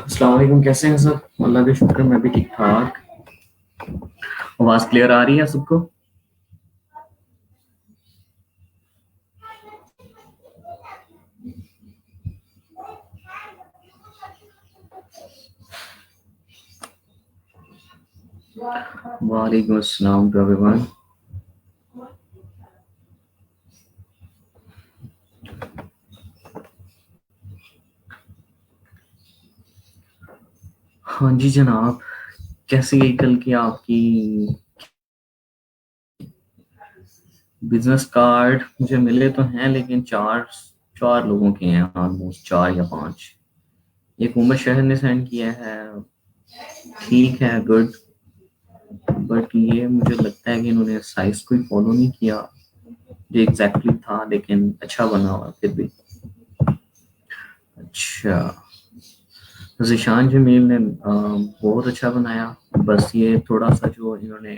अस्सलाम वालेकुम, कैसे हैं सब? अल्लाह का शुक्र, मैं भी ठीक ठाक। आवाज क्लियर आ रही है सबको? वालेकुम अस्सलाम टू एवरीवन। हाँ जी जनाब, कैसी गई कल की आपकी? बिजनेस कार्ड मुझे मिले तो हैं, लेकिन चार चार लोगों के हैं, ऑलमोस्ट 4 या 5। एक उमर शहर ने सेंड किया है, ठीक है, गुड। बट ये मुझे लगता है कि इन्होंने साइज को ही फॉलो नहीं किया जो एग्जैक्टली था, लेकिन अच्छा बना हुआ फिर भी। अच्छा, ज़ीशान जमील ने बहुत अच्छा बनाया। बस ये थोड़ा सा जो इन्होंने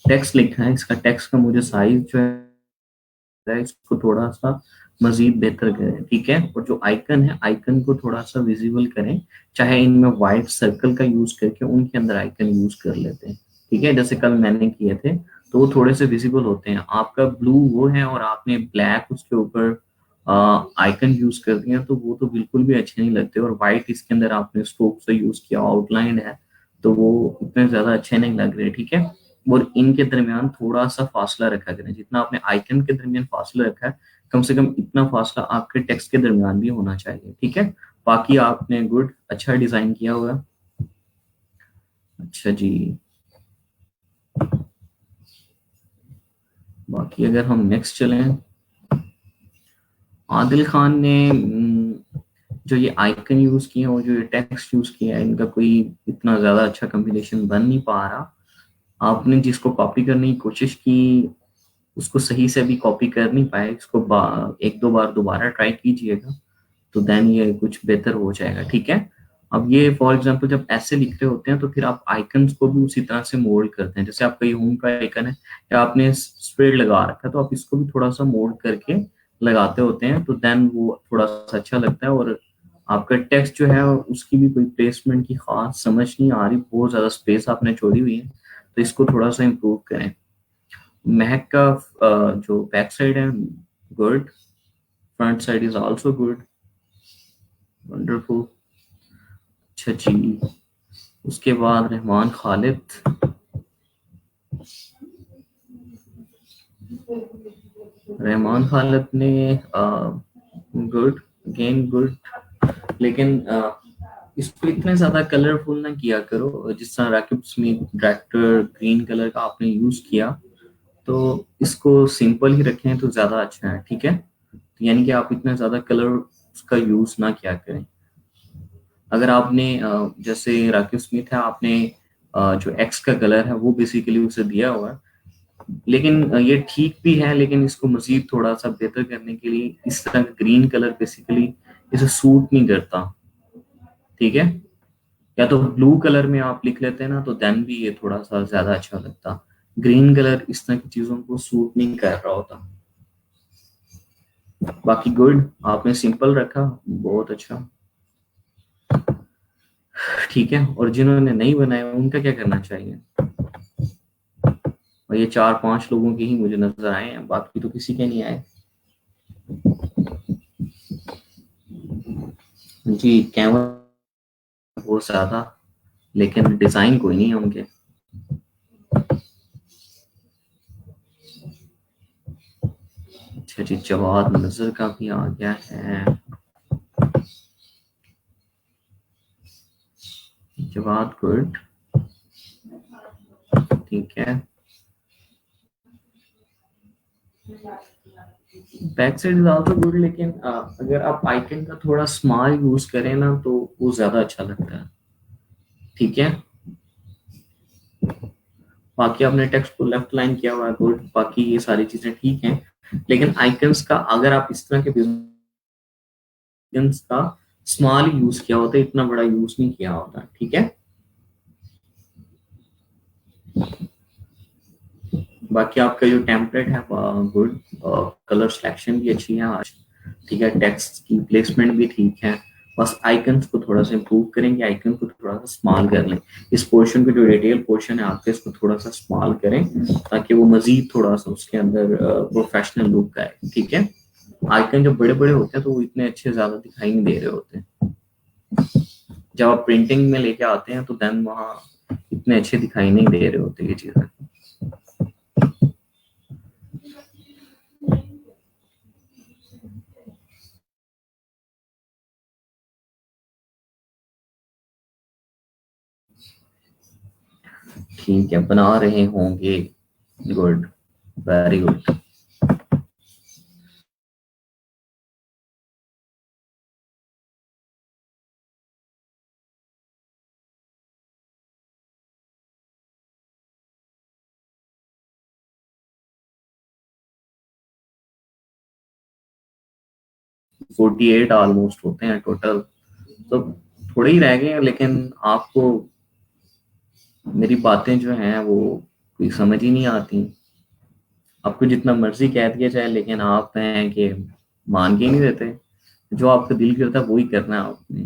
टेक्स्ट लिखा है, इसका टेक्स्ट का मुझे साइज जो है इसको थोड़ा सा मजीद बेहतर करें, ठीक है। और जो आइकन है, आइकन को थोड़ा सा विजिबल करें, चाहे इनमें वाइट सर्कल का यूज करके उनके अंदर आइकन यूज कर लेते हैं, ठीक है। जैसे कल मैंने किए थे तो वो थोड़े से विजिबल होते हैं। आपका ब्लू वो है और आपने ब्लैक उसके ऊपर आइकन यूज कर दिया तो वो तो बिल्कुल भी अच्छे नहीं लगते। और व्हाइट इसके अंदर आपने स्ट्रोक से यूज किया, आउटलाइन है, तो वो इतने ज्यादा अच्छे नहीं लग रहे, ठीक है। और इनके दरमियान थोड़ा सा फासला रखा करें, जितना आपने आइकन के दरमियान फासला रखा है कम से कम इतना फासला आपके टेक्स्ट के दरमियान भी होना चाहिए, ठीक है। बाकी आपने गुड, अच्छा डिजाइन किया हुआ है। अच्छा जी, बाकी अगर हम नेक्स्ट चलें, आदिल खान ने जो ये आइकन यूज किए हैं और जो ये टेक्स्ट यूज किया है, इनका कोई इतना ज्यादा अच्छा कॉम्बिनेशन बन नहीं पा रहा। आपने जिसको कॉपी करने की कोशिश की उसको सही से भी कॉपी कर नहीं पाए, इसको एक दो बार दोबारा ट्राई कीजिएगा, तो देन ये कुछ बेहतर हो जाएगा, ठीक है। अब ये फॉर एग्जांपल जब ऐसे लिख रहे होते हैं तो फिर आप आइकन्स को भी उसी तरह से मोल्ड करते हैं। जैसे आपका ये होम का आइकन है या आपने स्प्रेड लगा रखा है, तो आप इसको भी थोड़ा सा मोल्ड करके लगाते होते हैं, तो देन वो थोड़ा सा अच्छा लगता है। और आपका टेक्स्ट जो है उसकी भी कोई प्लेसमेंट की खास समझ नहीं आ रही, बहुत ज्यादा स्पेस आपने छोड़ी हुई है, तो इसको थोड़ा सा इम्प्रूव करें। महक का जो बैक साइड है, good. Front side is also good, wonderful. अच्छा जी, उसके बाद रहमान खालिद। रहमान खालिद ने गुड, अगेन गुड, लेकिन इसको इतने ज्यादा कलरफुल ना किया करो। जिस तरह Raqib Smith director green colour का आपने यूज किया, तो इसको सिंपल ही रखें तो ज्यादा अच्छा है, ठीक है। तो यानी कि आप इतना ज्यादा कलर उसका यूज ना किया करें। अगर आपने जैसे राकिब स्मिथ है, आपने जो एक्स का कलर है वो बेसिकली उसे दिया हुआ है, लेकिन ये ठीक भी है, लेकिन इसको मजीद थोड़ा सा बेहतर करने के लिए इस तरह का ग्रीन कलर बेसिकली इसे सूट नहीं करता, ठीक है। या तो ब्लू कलर में आप लिख लेते हैं ना, तो देन भी ये थोड़ा सा ज्यादा अच्छा लगता। ग्रीन कलर इस तरह की चीजों को सूट नहीं कर रहा होता। बाकी गुड, आपने सिंपल रखा, बहुत अच्छा, ठीक है। और जिन्होंने नहीं बनाया उनका क्या करना चाहिए? और ये 4-5 लोगों के ही मुझे नजर आए हैं, बाकी तो किसी के नहीं आए। जी, कैमरा बहुत ज्यादा, लेकिन डिजाइन कोई नहीं है उनके। अच्छा जी, जवाद नजर का भी आ गया है। जवाद गुड, ठीक है। Back side is also good, लेकिन अगर आप आइकन का थोड़ा स्मॉल यूज करें ना तो वो ज्यादा अच्छा लगता है, ठीक है। बाकी आपने टेक्स्ट को लेफ्ट लाइन किया हुआ है, गुड। बाकी ये सारी चीजें ठीक हैं, लेकिन आइकन्स का अगर आप इस तरह के बिजनेस का स्मॉल यूज किया होता, इतना बड़ा यूज नहीं किया होता, ठीक है। बाकी आपका जो टेम्पलेट है गुड, कलर सिलेक्शन भी अच्छी है आज, ठीक है, टेक्स्ट की प्लेसमेंट भी ठीक है, बस आइकन्स को थोड़ा सा इम्प्रूव करेंगे, आइकन को थोड़ा सा स्मॉल कर लें, इस पोर्शन को जो डिटेल पोर्शन है आपके इसको थोड़ा सा स्मॉल करें ताकि वो मजीद थोड़ा सा उसके अंदर प्रोफेशनल लुक आए। ठीक है, आइकन जब बड़े बड़े होते हैं तो वो इतने अच्छे ज्यादा दिखाई नहीं दे रहे होते हैं, जब आप प्रिंटिंग में लेके आते हैं तो देन वहाँ इतने अच्छे दिखाई नहीं दे रहे होते ये चीजें। ठीक है, बना रहे होंगे, गुड, वेरी गुड। 48 ऑलमोस्ट होते हैं टोटल, तो थोड़े ही रह गए हैं, लेकिन आपको मेरी बातें जो हैं वो कोई समझ ही नहीं आती। आपको जितना मर्जी कह दिया जाए लेकिन आप हैं कि मान के ही नहीं देते, जो आपका दिल करता है वही करना है आपने।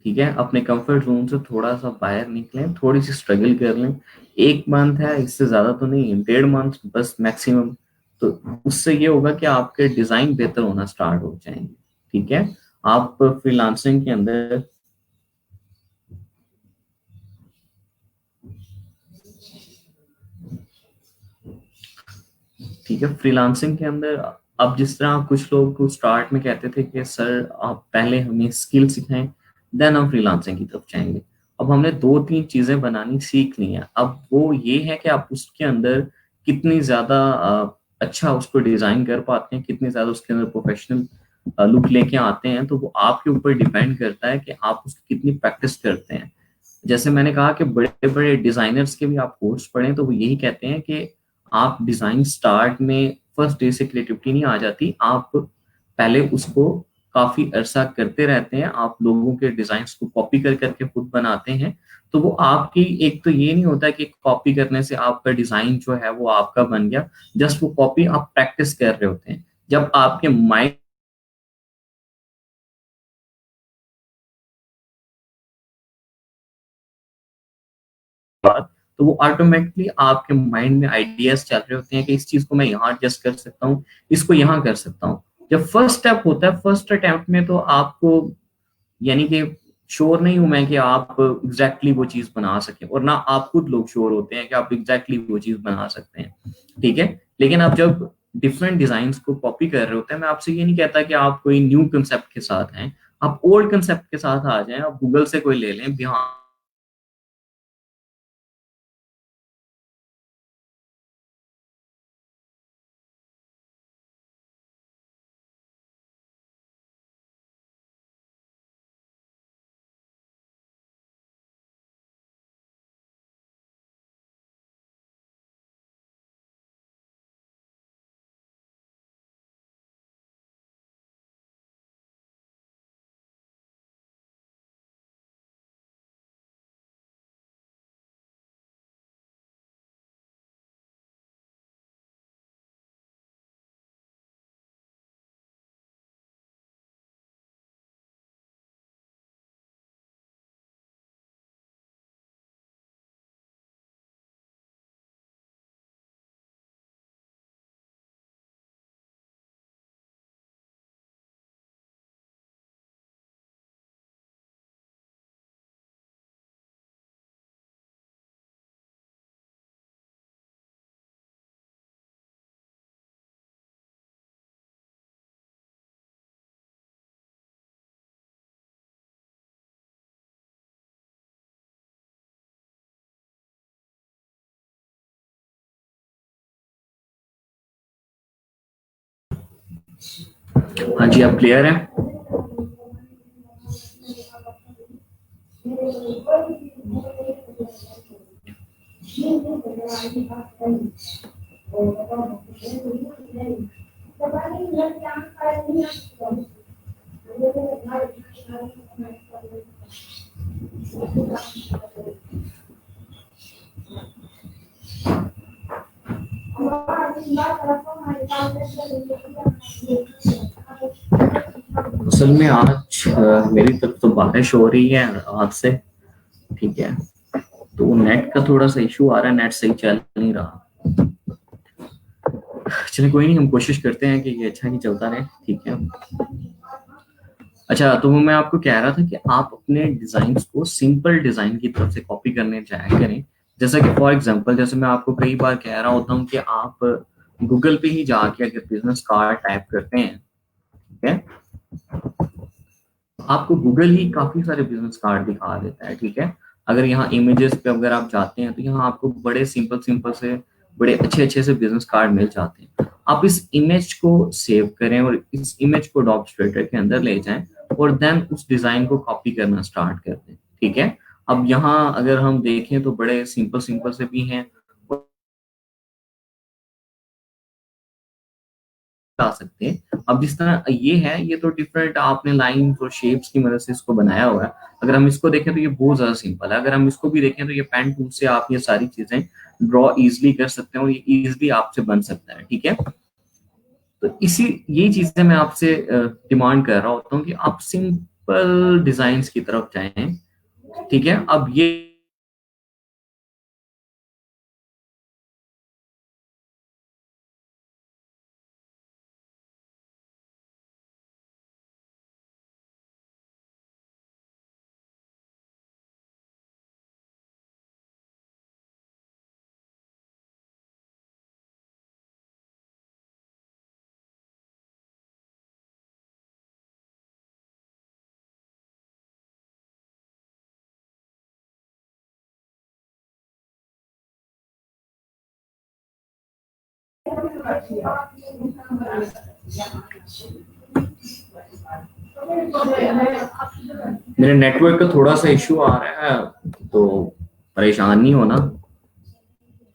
ठीक है, अपने कंफर्ट जोन से थोड़ा सा बाहर निकलें, थोड़ी सी स्ट्रगल कर लें, 1 मंथ है, इससे ज्यादा तो नहीं, 1.5 मंथ बस मैक्सिमम, तो उससे ये होगा कि आपके डिजाइन बेहतर होना स्टार्ट हो जाएंगे। ठीक है, आप फ्रीलांसिंग के अंदर, ठीक है, फ्रीलांसिंग के अंदर अब जिस तरह कुछ लोग को स्टार्ट में कहते थे कि सर आप पहले हमें स्किल सिखाएं देन हम फ्रीलांसिंग की तरफ जाएंगे, अब हमने 2-3 चीजें बनानी सीख ली हैं, अब वो ये है कि आप उसके अंदर कितनी ज्यादा अच्छा उसको डिजाइन कर पाते हैं, कितनी ज्यादा उसके अंदर प्रोफेशनल लुक लेके आते हैं, तो वो आपके ऊपर डिपेंड करता है कि आप उसकी कितनी प्रैक्टिस करते हैं। जैसे मैंने कहा कि बड़े बड़े डिजाइनर्स के भी आप कोर्स पढ़ें तो वो यही कहते हैं कि आप डिजाइन स्टार्ट में फर्स्ट डे से क्रिएटिविटी नहीं आ जाती, आप पहले उसको काफी अरसा करते रहते हैं, आप लोगों के डिजाइन को कॉपी कर करके खुद बनाते हैं, तो वो आपकी, एक तो ये नहीं होता कि कॉपी करने से आपका डिजाइन जो है वो आपका बन गया, जस्ट वो कॉपी आप प्रैक्टिस कर रहे होते हैं, जब आपके माइंड बाद, तो वो ऑटोमेटिकली आपके माइंड में आइडियाज चल रहे होते हैं कि इस चीज को मैं यहाँ एडजस्ट कर सकता हूँ, इसको यहाँ कर सकता हूँ। जब फर्स्ट स्टेप होता है, फर्स्ट अटेम्प्ट में तो आपको, यानी कि श्योर नहीं हूं मैं कि आप एग्जैक्टली वो चीज बना सकें, और ना आप खुद लोग श्योर होते हैं कि आप एग्जैक्टली वो चीज बना सकते हैं। ठीक है, लेकिन आप जब डिफरेंट डिजाइन को कॉपी कर रहे होते हैं, मैं आपसे ये नहीं कहता कि आप कोई न्यू कंसेप्ट के साथ हैं, आप ओल्ड कंसेप्ट के साथ आ जाएं, आप गूगल से कोई ले लें बिहार, हाँ जी आप क्लियर हैं? असल में आज मेरी तरफ तो बारिश हो रही है आज से, ठीक है। तो नेट का थोड़ा सा इशू आ रहा है, नेट सही चल नहीं रहा। चलिए कोई नहीं, हम कोशिश करते हैं कि ये अच्छा ही चलता रहे, ठीक है। अच्छा, तो मैं आपको कह रहा था कि आप अपने डिजाइन को सिंपल डिजाइन की तरफ से कॉपी करने जाया करें। जैसा कि फॉर एग्जांपल, जैसे मैं आपको कई बार कह रहा होता हूँ कि आप गूगल पे ही जाके अगर बिजनेस कार्ड टाइप करते हैं, ठीक है, आपको गूगल ही काफी सारे बिजनेस कार्ड दिखा देता है, ठीक है। अगर यहाँ इमेजेस पे अगर आप जाते हैं तो यहाँ आपको बड़े सिंपल सिंपल से बड़े अच्छे अच्छे से बिजनेस कार्ड मिल जाते हैं। आप इस इमेज को सेव करें और इस इमेज को डॉप स्ट्रेटर के अंदर ले जाएं और देन उस डिजाइन को कॉपी करना स्टार्ट कर दें, ठीक है। अब यहाँ अगर हम देखें तो बड़े सिंपल सिंपल से भी हैं, आ सकते हैं। अब जिस तरह ये है, ये तो डिफरेंट आपने लाइन और शेप्स की मदद से इसको बनाया हुआ है। अगर हम इसको देखें तो ये बहुत ज्यादा सिंपल है। अगर हम इसको भी देखें तो ये पेन टूल से आप ये सारी चीजें ड्रॉ इजिली कर सकते हैं और ये इजिली आपसे बन सकता है, ठीक है। तो इसी ये चीजें मैं आपसे डिमांड कर रहा होता हूँ कि आप सिंपल डिजाइन की तरफ जाएं, ठीक है। अब ये मेरे नेटवर्क का थोड़ा सा इशू आ रहा है, तो परेशान नहीं होना,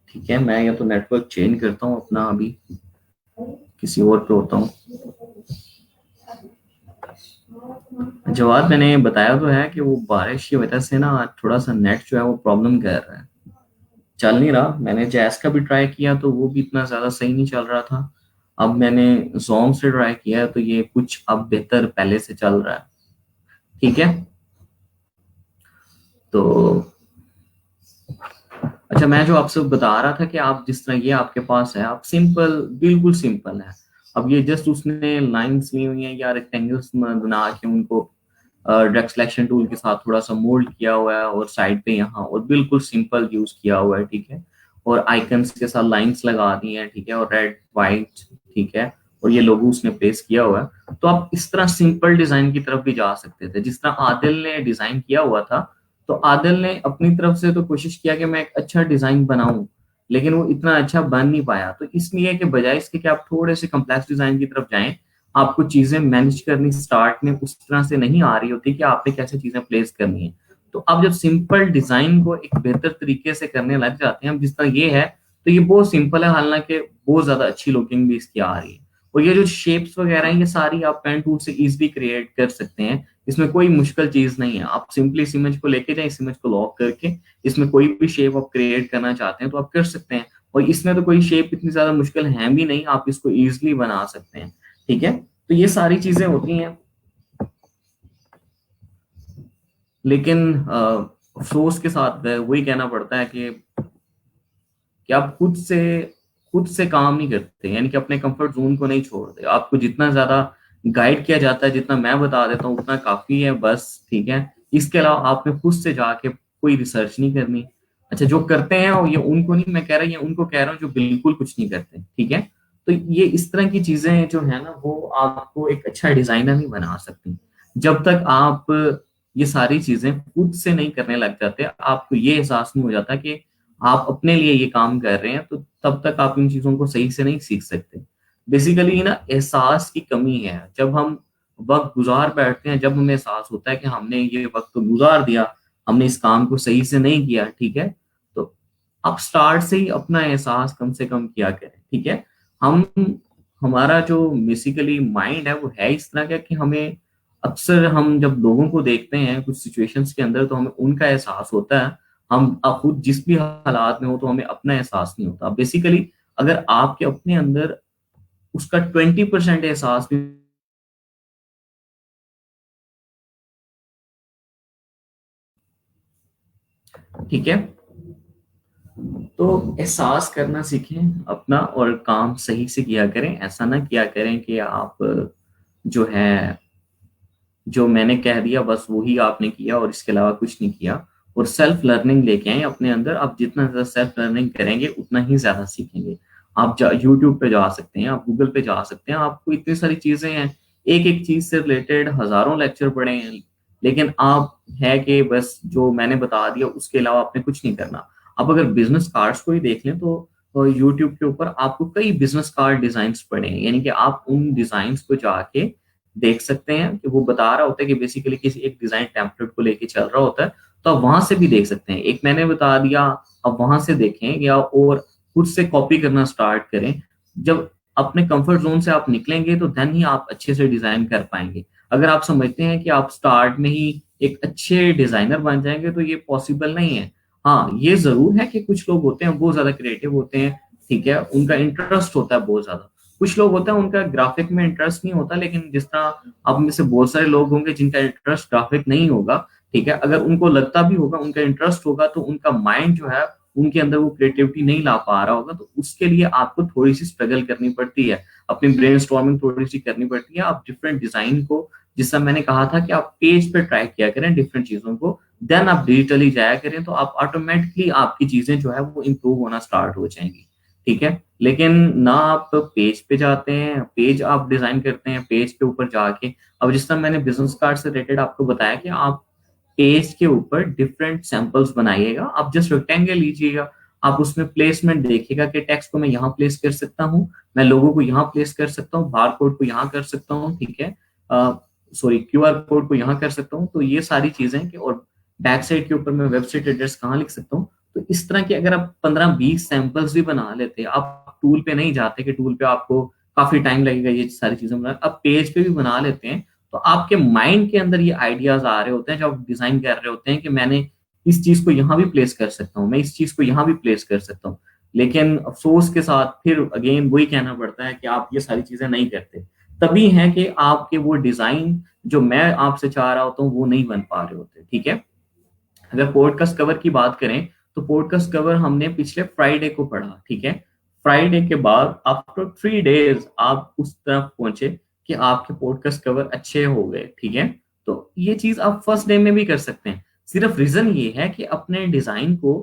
ठीक है। मैं या तो नेटवर्क चेंज करता हूँ अपना, अभी किसी और पे होता हूँ। जवाब मैंने बताया तो है कि वो बारिश की वजह से ना थोड़ा सा नेट जो है वो प्रॉब्लम कर रहा है, चल नहीं रहा। मैंने जैस का भी ट्राई किया तो वो भी इतना ज्यादा सही नहीं चल रहा था। अब मैंने जोम से ट्राई किया तो ये कुछ अब बेहतर पहले से चल रहा है, ठीक है। तो अच्छा, मैं जो आपसे बता रहा था कि आप जिस तरह ये आपके पास है, आप सिंपल, बिल्कुल सिंपल है। अब ये जस्ट उसने लाइंस ली हुई हैं या रेक्टेंगल्स बना के उनको डायरेक्ट सिलेक्शन टूल के साथ थोड़ा सा मोल्ड किया हुआ है और साइड पे यहाँ और बिल्कुल सिंपल यूज किया हुआ है, ठीक है। और आइकन्स के साथ लाइंस लगा दी हैं, ठीक है, और रेड वाइट, ठीक है, और ये लोगो उसने प्लेस किया हुआ है। तो आप इस तरह सिंपल डिजाइन की तरफ भी जा सकते थे, जिस तरह आदिल ने डिजाइन किया हुआ था। तो आदिल ने अपनी तरफ से तो कोशिश किया कि मैं एक अच्छा डिजाइन बनाऊं, लेकिन वो इतना अच्छा बन नहीं पाया। तो इसलिए कि बजाय इसके कि आप थोड़े से कम्प्लेक्स डिजाइन की तरफ जाएं, आपको चीजें मैनेज करनी स्टार्ट में उस तरह से नहीं आ रही होती कि आपने कैसे चीजें प्लेस करनी है। तो आप जब सिंपल डिजाइन को एक बेहतर तरीके से करने लग जाते हैं, जिस तरह ये है, तो ये बहुत सिंपल है, हालांकि बहुत ज्यादा अच्छी लुकिंग भी इसकी आ रही है। और ये जो शेप्स वगैरह हैं, ये सारी आप पेन टूल से इजिली क्रिएट कर सकते हैं। इसमें कोई मुश्किल चीज नहीं है। आप सिंपली इस इमेज को लेके जाए, इस इमेज को लॉक करके इसमें कोई भी शेप आप क्रिएट करना चाहते हैं तो आप कर सकते हैं। और इसमें तो कोई शेप इतनी ज्यादा मुश्किल है भी नहीं, आप इसको इजिली बना सकते हैं, ठीक है। तो ये सारी चीजें होती हैं, लेकिन अफसोस के साथ वही कहना पड़ता है कि आप खुद से काम नहीं करते, यानी कि अपने कंफर्ट जोन को नहीं छोड़ते। आपको जितना ज्यादा गाइड किया जाता है, जितना मैं बता देता हूँ उतना काफी है बस, ठीक है। इसके अलावा आपने खुद से जाके कोई रिसर्च नहीं करनी। अच्छा, जो करते हैं और ये उनको नहीं मैं कह रहा, ये उनको कह रहा हूँ जो बिल्कुल कुछ नहीं करते, ठीक है। तो ये इस तरह की चीजें जो है ना, वो आपको एक अच्छा डिजाइनर नहीं बना सकती। जब तक आप ये सारी चीजें खुद से नहीं करने लग जाते, आपको ये एहसास नहीं हो जाता कि आप अपने लिए ये काम कर रहे हैं, तो तब तक आप इन चीजों को सही से नहीं सीख सकते। बेसिकली ना एहसास की कमी है। जब हम वक्त गुजार बैठते हैं, जब हमें एहसास होता है कि हमने ये वक्त तो गुजार दिया, हमने इस काम को सही से नहीं किया, ठीक है, तो आप स्टार्ट से ही अपना एहसास कम से कम किया करें, ठीक है। हम हमारा जो बेसिकली माइंड है वो है इस तरह का कि हमें अक्सर, हम जब लोगों को देखते हैं कुछ सिचुएशंस के अंदर, तो हमें उनका एहसास होता है। हम खुद जिस भी हालात में हो तो हमें अपना एहसास नहीं होता। बेसिकली अगर आपके अपने अंदर उसका 20% एहसास भी, ठीक है, तो एहसास करना सीखें अपना और काम सही से किया करें। ऐसा ना किया करें कि आप जो है, जो मैंने कह दिया बस वही आपने किया और इसके अलावा कुछ नहीं किया। और सेल्फ लर्निंग लेके आए अपने अंदर। आप जितना ज्यादा सेल्फ लर्निंग करेंगे उतना ही ज्यादा सीखेंगे। आप यूट्यूब पे जा सकते हैं, आप गूगल पे जा सकते हैं, आपको इतनी सारी चीजें हैं, एक एक चीज से रिलेटेड हजारों लेक्चर पढ़े हैं। लेकिन आप है कि बस जो मैंने बता दिया उसके अलावा आपने कुछ नहीं करना। आप अगर बिजनेस कार्ड्स को ही देख लें तो यूट्यूब के ऊपर आपको कई बिजनेस कार्ड डिजाइन पड़े हैं, यानी कि आप उन डिजाइन को जाके देख सकते हैं कि वो बता रहा होता है कि बेसिकली किसी एक डिजाइन टेम्पलेट को लेके चल रहा होता है। तो आप वहां से भी देख सकते हैं, एक मैंने बता दिया, आप वहां से देखें या और खुद से कॉपी करना स्टार्ट करें। जब अपने कंफर्ट जोन से आप निकलेंगे तो देन ही आप अच्छे से डिजाइन कर पाएंगे। अगर आप समझते हैं कि आप स्टार्ट में ही एक अच्छे डिजाइनर बन जाएंगे तो ये पॉसिबल नहीं है। हाँ, ये जरूर है कि कुछ लोग होते हैं बहुत ज्यादा क्रिएटिव होते हैं, ठीक है, उनका इंटरेस्ट होता है बहुत ज्यादा। कुछ लोग होते हैं उनका ग्राफिक में इंटरेस्ट नहीं होता, लेकिन जिस तरह अब में से बहुत सारे लोग होंगे जिनका इंटरेस्ट ग्राफिक नहीं होगा, ठीक है, अगर उनको लगता भी होगा, उनका इंटरेस्ट होगा, तो उनका माइंड जो है उनके अंदर वो क्रिएटिविटी नहीं ला पा रहा होगा, तो उसके लिए आपको थोड़ी सी स्ट्रगल करनी पड़ती है, अपनी ब्रेन स्टॉर्मिंग थोड़ी सी करनी पड़ती है। आप डिफरेंट डिजाइन को, जिससे मैंने कहा था कि आप पेज पे ट्राई किया करें डिफरेंट चीजों को, देन आप डिजिटली जाया करें, तो आप ऑटोमेटिकली आपकी चीजें जो है वो इम्प्रूव होना स्टार्ट हो जाएंगी, ठीक है। लेकिन ना आप पेज पे जाते हैं, पेज आप डिजाइन करते हैं, पेज के ऊपर जाके, अब जिस तरह मैंने बिजनेस कार्ड से रिलेटेड आपको बताया कि आप पेज के ऊपर डिफरेंट सैंपल्स बनाइएगा, आप जस्ट रेक्टेंगल लीजिएगा, आप उसमें प्लेसमेंट देखिएगा कि टेक्स्ट को मैं यहाँ प्लेस कर सकता हूँ, मैं लोगों को यहाँ प्लेस कर सकता हूँ, बार कोड को यहाँ कर सकता हूँ, ठीक है, सॉरी क्यूआर कोड को यहाँ कर सकता हूँ। तो ये सारी चीजें कि, और बैक साइड के ऊपर मैं वेबसाइट एड्रेस कहाँ लिख सकता हूँ। तो इस तरह के अगर आप 15-20 सैंपल्स भी बना लेते, आप टूल पे नहीं जाते कि टूल पे आपको काफी टाइम लगेगा ये सारी चीजें बनाने, आप पेज पे भी बना लेते हैं, तो आपके माइंड के अंदर ये आइडियाज आ रहे होते हैं जब आप डिजाइन कर रहे होते हैं कि मैंने इस चीज को यहाँ भी प्लेस कर सकता हूँ, मैं इस चीज को यहाँ भी प्लेस कर सकता हूँ। लेकिन अफसोस के साथ फिर अगेन वही कहना पड़ता है कि आप ये सारी चीजें नहीं करते, तभी है कि आपके वो डिजाइन जो मैं आपसे चाह रहा होता हूँ वो नहीं बन पा रहे होते, ठीक है। अगर पॉडकास्ट कवर की बात करें तो पॉडकास्ट कवर हमने पिछले फ्राइडे को पढ़ा, ठीक है। फ्राइडे के बाद आफ्टर 3 डेज आप उस तरफ पहुंचे कि आपके पॉडकास्ट कवर अच्छे हो गए, ठीक है। तो ये चीज आप फर्स्ट डे में भी कर सकते हैं। सिर्फ रीजन ये है कि अपने डिजाइन को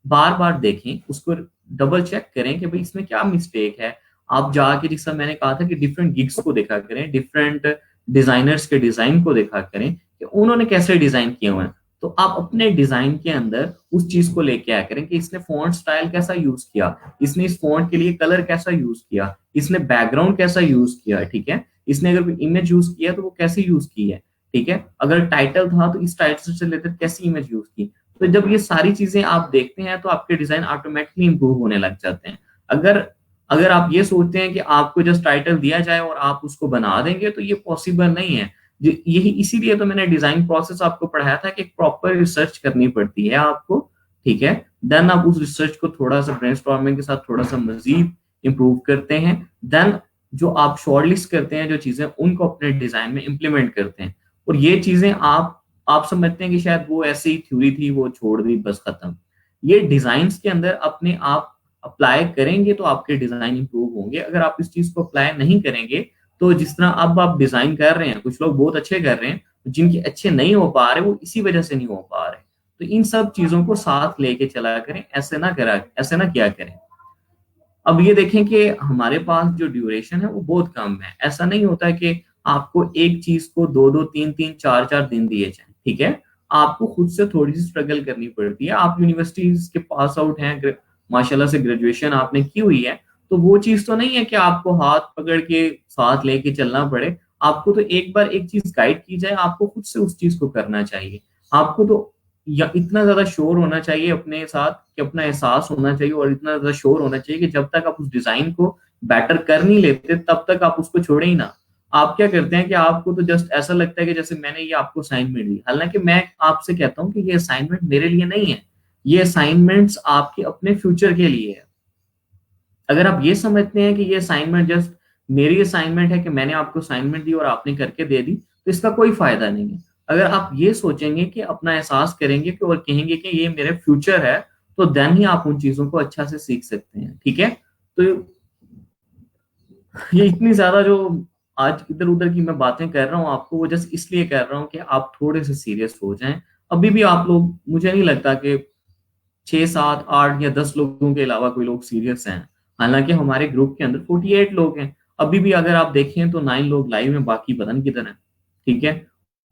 बार बार देखें, उसको डबल चेक करें कि भाई इसमें क्या मिस्टेक है। आप जाके, जिसका मैंने कहा था कि डिफरेंट गिग्स को देखा करें, डिफरेंट डिजाइनर्स के डिजाइन को देखा करें कि उन्होंने कैसे डिजाइन किए हुए हैं। तो आप अपने डिजाइन के अंदर उस चीज को लेके आया करें कि इसने फॉन्ट स्टाइल कैसा यूज किया, इसने इस फॉन्ट के लिए कलर कैसा यूज किया, इसने बैकग्राउंड कैसा यूज किया, ठीक है, इसने अगर कोई इमेज यूज किया तो वो कैसे यूज की है, ठीक है, अगर टाइटल था तो इस टाइटल से रिलेटेड कैसी इमेज यूज की। तो जब ये सारी चीजें आप देखते हैं तो आपके डिजाइन ऑटोमेटिकली इंप्रूव होने लग जाते हैं। अगर अगर आप ये सोचते हैं कि आपको जस्ट टाइटल दिया जाए और आप उसको बना देंगे तो ये पॉसिबल नहीं है। यही इसीलिए तो मैंने डिजाइन प्रोसेस आपको पढ़ाया था कि प्रॉपर रिसर्च करनी पड़ती है आपको, ठीक है। देन आप उस रिसर्च को थोड़ा सा ब्रेनस्टॉर्मिंग के साथ थोड़ा सा मजीद इंप्रूव करते हैं। देन जो आप शॉर्टलिस्ट करते हैं जो चीजें, उनको अपने डिजाइन में इंप्लीमेंट करते हैं। और ये चीजें आप समझते हैं कि शायद वो ऐसी ही थ्योरी थी, वो छोड़ दी बस खत्म। ये डिजाइन के अंदर अपने आप अप्लाई करेंगे तो आपके डिजाइन इंप्रूव होंगे। अगर आप इस चीज को अप्लाई नहीं करेंगे तो जिस तरह अब आप डिजाइन कर रहे हैं, कुछ लोग बहुत अच्छे कर रहे हैं, जिनके अच्छे नहीं हो पा रहे वो इसी वजह से नहीं हो पा रहे। तो इन सब चीजों को साथ लेके चला करें, ऐसे ना किया करें। अब ये देखें कि हमारे पास जो ड्यूरेशन है वो बहुत कम है। ऐसा नहीं होता है कि आपको एक चीज को 2-2 3-3 4-4 दिन दिए जाए, ठीक है। आपको खुद से थोड़ी सी स्ट्रगल करनी पड़ती है। आप यूनिवर्सिटीज के पास आउट हैं, माशाल्लाह से ग्रेजुएशन आपने की हुई है, तो वो चीज तो नहीं है कि आपको हाथ पकड़ के साथ लेके चलना पड़े। आपको तो एक बार एक चीज गाइड की जाए, आपको खुद से उस चीज को करना चाहिए। आपको तो या इतना ज्यादा श्योर होना चाहिए अपने साथ कि अपना एहसास होना चाहिए, और इतना ज्यादा श्योर होना चाहिए कि जब तक आप उस डिजाइन को बेटर कर नहीं लेते तब तक आप उसको छोड़े ही ना। आप क्या करते हैं कि आपको तो जस्ट ऐसा लगता है कि जैसे मैंने ये आपको असाइनमेंट दी, हालांकि मैं आपसे कहता हूं कि ये असाइनमेंट मेरे लिए नहीं है, ये असाइनमेंट्स आपके अपने फ्यूचर के लिए है। अगर आप ये समझते हैं कि ये असाइनमेंट जस्ट मेरी असाइनमेंट है कि मैंने आपको असाइनमेंट दी और आपने करके दे दी, तो इसका कोई फायदा नहीं है। अगर आप ये सोचेंगे कि अपना एहसास करेंगे कि और कहेंगे कि ये मेरे फ्यूचर है, तो देन ही आप उन चीजों को अच्छा से सीख सकते हैं। ठीक है, तो ये इतनी ज्यादा जो आज इधर उधर की मैं बातें कर रहा हूँ आपको, वो जस्ट इसलिए कर रहा हूँ कि आप थोड़े से सीरियस हो जाएं। अभी भी आप लोग, मुझे नहीं लगता कि 6 7 8 या 10 लोगों के अलावा कोई लोग सीरियस हैं। हालांकि हमारे ग्रुप के अंदर 48 लोग हैं। अभी भी अगर आप देखें तो 9 लोग लाइव में, बाकी पता नहीं किधर हैं। ठीक है,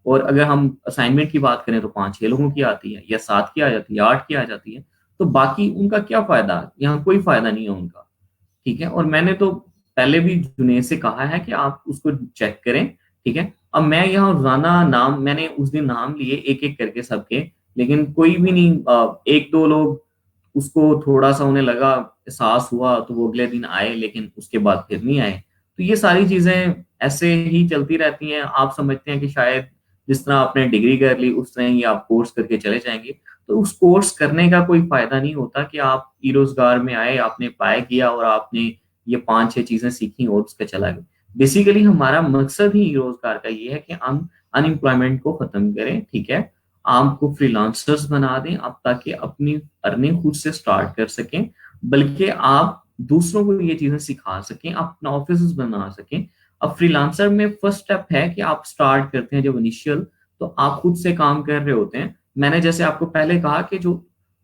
और अगर हम असाइनमेंट की बात करें तो 5 6 लोगों की आती है, या 7 की आ जाती है, 8 की आ जाती है। तो बाकी उनका क्या फायदा, यहाँ कोई फायदा नहीं है उनका। ठीक है, और मैंने तो पहले भी जुनेद से कहा है कि आप उसको चेक करें। ठीक है, अब मैं यहाँ रोजाना नाम, मैंने उस दिन नाम लिए एक एक करके सबके, लेकिन कोई भी नहीं। एक दो लोग उसको थोड़ा सा उन्हें लगा, एहसास हुआ, तो वो अगले दिन आए, लेकिन उसके बाद फिर नहीं आए। तो ये सारी चीजें ऐसे ही चलती रहती हैं। आप समझते हैं कि शायद जिस तरह आपने डिग्री कर ली उस तरह ही आप कोर्स करके चले जाएंगे, तो उस कोर्स करने का कोई फायदा नहीं होता कि आप ई रोजगार में आए, आपने पाया किया और आपने ये 5 6 चीजें सीखी और उसका चला गया। बेसिकली हमारा मकसद ही रोजगार का ये है कि हम अनएम्प्लॉयमेंट को खत्म करें। ठीक है, आपको फ्रीलांसर्स बना दें आप, ताकि अपनी अर्निंग खुद से स्टार्ट कर सकें, बल्कि आप दूसरों को ये चीजें सिखा सकें, आप अपना ऑफिस बना सकें। अब फ्रीलांसर में फर्स्ट स्टेप है कि आप स्टार्ट करते हैं जब इनिशियल, तो आप खुद से काम कर रहे होते हैं। मैंने जैसे आपको पहले कहा कि जो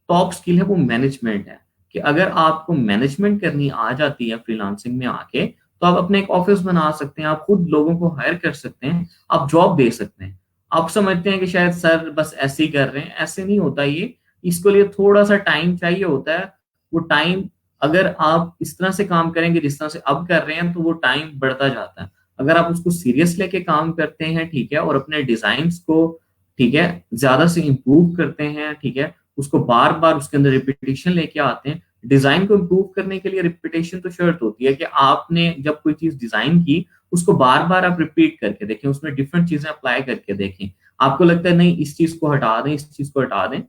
टॉप स्किल है वो मैनेजमेंट है, कि अगर आपको मैनेजमेंट करनी आ जाती है फ्रीलांसिंग में आके, तो आप अपने एक ऑफिस बना सकते हैं, आप खुद लोगों को हायर कर सकते हैं, आप जॉब दे सकते हैं। आप समझते हैं कि शायद सर बस ऐसे ही कर रहे हैं, ऐसे नहीं होता ये। इसके लिए थोड़ा सा टाइम चाहिए होता है। वो टाइम, अगर आप इस तरह से काम करेंगे जिस तरह से अब कर रहे हैं, तो वो टाइम बढ़ता जाता है। अगर आप उसको सीरियस लेके काम करते हैं, ठीक है, और अपने डिजाइन्स को, ठीक है, ज्यादा से इम्प्रूव करते हैं, ठीक है, उसको बार बार उसके अंदर रिपीटेशन लेके आते हैं। डिजाइन को इम्प्रूव करने के लिए रिपीटेशन तो शर्त होती है कि आपने जब कोई चीज डिजाइन की, उसको बार बार आप रिपीट करके देखें, उसमें डिफरेंट चीजें अप्लाई करके देखें। आपको लगता है नहीं इस चीज को हटा दें, इस चीज को हटा दें।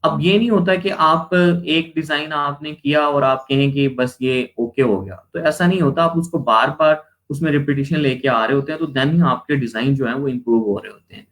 अब ये नहीं होता कि आप एक डिजाइन आपने किया और आप कहें कि बस ये ओके हो गया, तो ऐसा नहीं होता। आप उसको बार बार उसमें रिपीटेशन लेके आ रहे होते हैं, तो देन ही आपके डिजाइन जो है वो इम्प्रूव हो रहे होते हैं।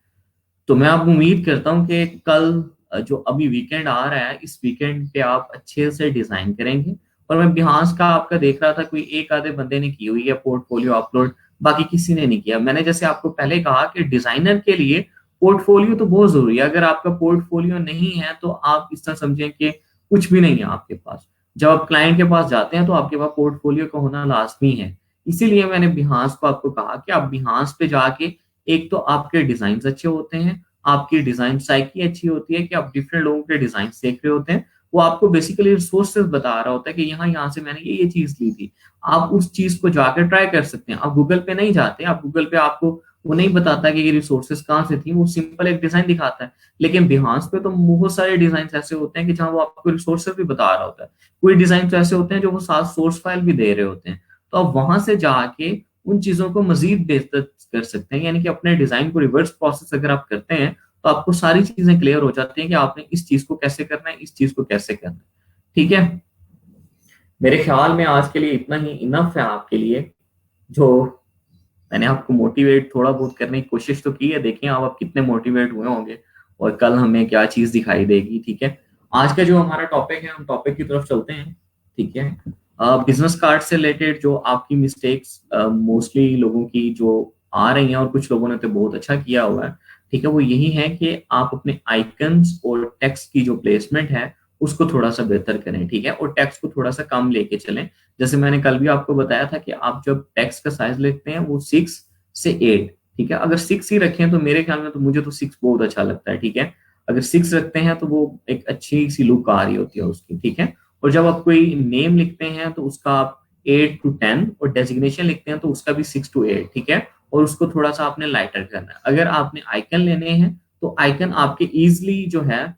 तो मैं आप उम्मीद करता हूँ कि कल जो अभी वीकेंड आ रहा है, इस वीकेंड पे आप अच्छे से डिजाइन करेंगे। और मैं बिहास का आपका देख रहा था, कोई एक आधे बंदे ने की हुई है पोर्टफोलियो अपलोड, बाकी किसी ने नहीं किया। मैंने जैसे आपको पहले कहा कि डिजाइनर के लिए पोर्टफोलियो तो बहुत जरूरी है। अगर आपका पोर्टफोलियो नहीं है, तो आप इस तरह समझें कि कुछ भी नहीं है आपके पास। जब आप क्लाइंट के पास जाते हैं, तो आपके पास पोर्टफोलियो का होना लाजमी है। इसीलिए मैंने बिहास को आपको कहा कि आप बिहास पे जाके, एक तो आपके डिजाइन अच्छे होते हैं, आपकी डिजाइन साइकी अच्छी होती है कि आप डिफरेंट लोगों के डिजाइन देख रहे होते हैं, वो आपको बेसिकली रिसोर्सेज बता रहा होता है कि यहाँ यहाँ से मैंने ये चीज ली थी। आप उस चीज को जाकर ट्राई कर सकते हैं। आप गूगल पे नहीं जाते, आप गूगल पे आपको वो नहीं बताता कि ये रिसोर्सेज कहाँ से थी, वो सिंपल एक डिजाइन दिखाता है। लेकिन बिहास पे तो बहुत सारे डिजाइन ऐसे होते हैं कि जहाँ वो आपको रिसोर्सेज भी बता रहा होता है। कोई डिजाइन तो ऐसे होते हैं जो वो साथ सोर्स फाइल भी दे रहे होते हैं। तो आप वहां से जाके उन चीजों को मजीद बेहतर कर सकते हैं, यानी कि अपने डिजाइन को रिवर्स प्रोसेस अगर आप करते हैं, तो आपको सारी चीजें क्लियर हो जाती हैं कि आपने इस चीज को कैसे करना है, इस चीज को कैसे करना है। ठीक है, मेरे ख्याल में आज के लिए इतना ही इनफ है आपके लिए। जो मैंने आपको मोटिवेट थोड़ा बहुत करने की कोशिश तो की है, देखिए आप कितने मोटिवेट हुए होंगे और कल हमें क्या चीज दिखाई देगी। ठीक है, आज का जो हमारा टॉपिक है, हम टॉपिक की तरफ चलते हैं। ठीक है, बिजनेस कार्ड से रिलेटेड जो आपकी मिस्टेक्स मोस्टली लोगों की जो आ रही हैं, और कुछ लोगों ने तो बहुत अच्छा किया हुआ है, ठीक है, वो यही है कि आप अपने आइकन्स और टेक्स्ट की जो प्लेसमेंट है उसको थोड़ा सा बेहतर करें। ठीक है, और टेक्स्ट को थोड़ा सा कम लेके चलें। जैसे मैंने कल भी आपको बताया था कि आप जब टेक्स्ट का साइज लेते हैं वो 6 से 8। ठीक है, अगर 6 ही रखें तो मेरे ख्याल में, तो मुझे तो 6 बहुत अच्छा लगता है। ठीक है, अगर 6 रखते हैं तो वो एक अच्छी सी लुक आ रही होती है उसकी। ठीक है, और जब आप कोई नेम लिखते हैं तो उसका आप 8 to 10, और डेजिग्नेशन लिखते हैं तो उसका भी 6 to 8। ठीक है, और उसको थोड़ा सा आपने लाइटर करना है। अगर आपने आइकन लेने हैं, तो आइकन आपके इजिली जो है,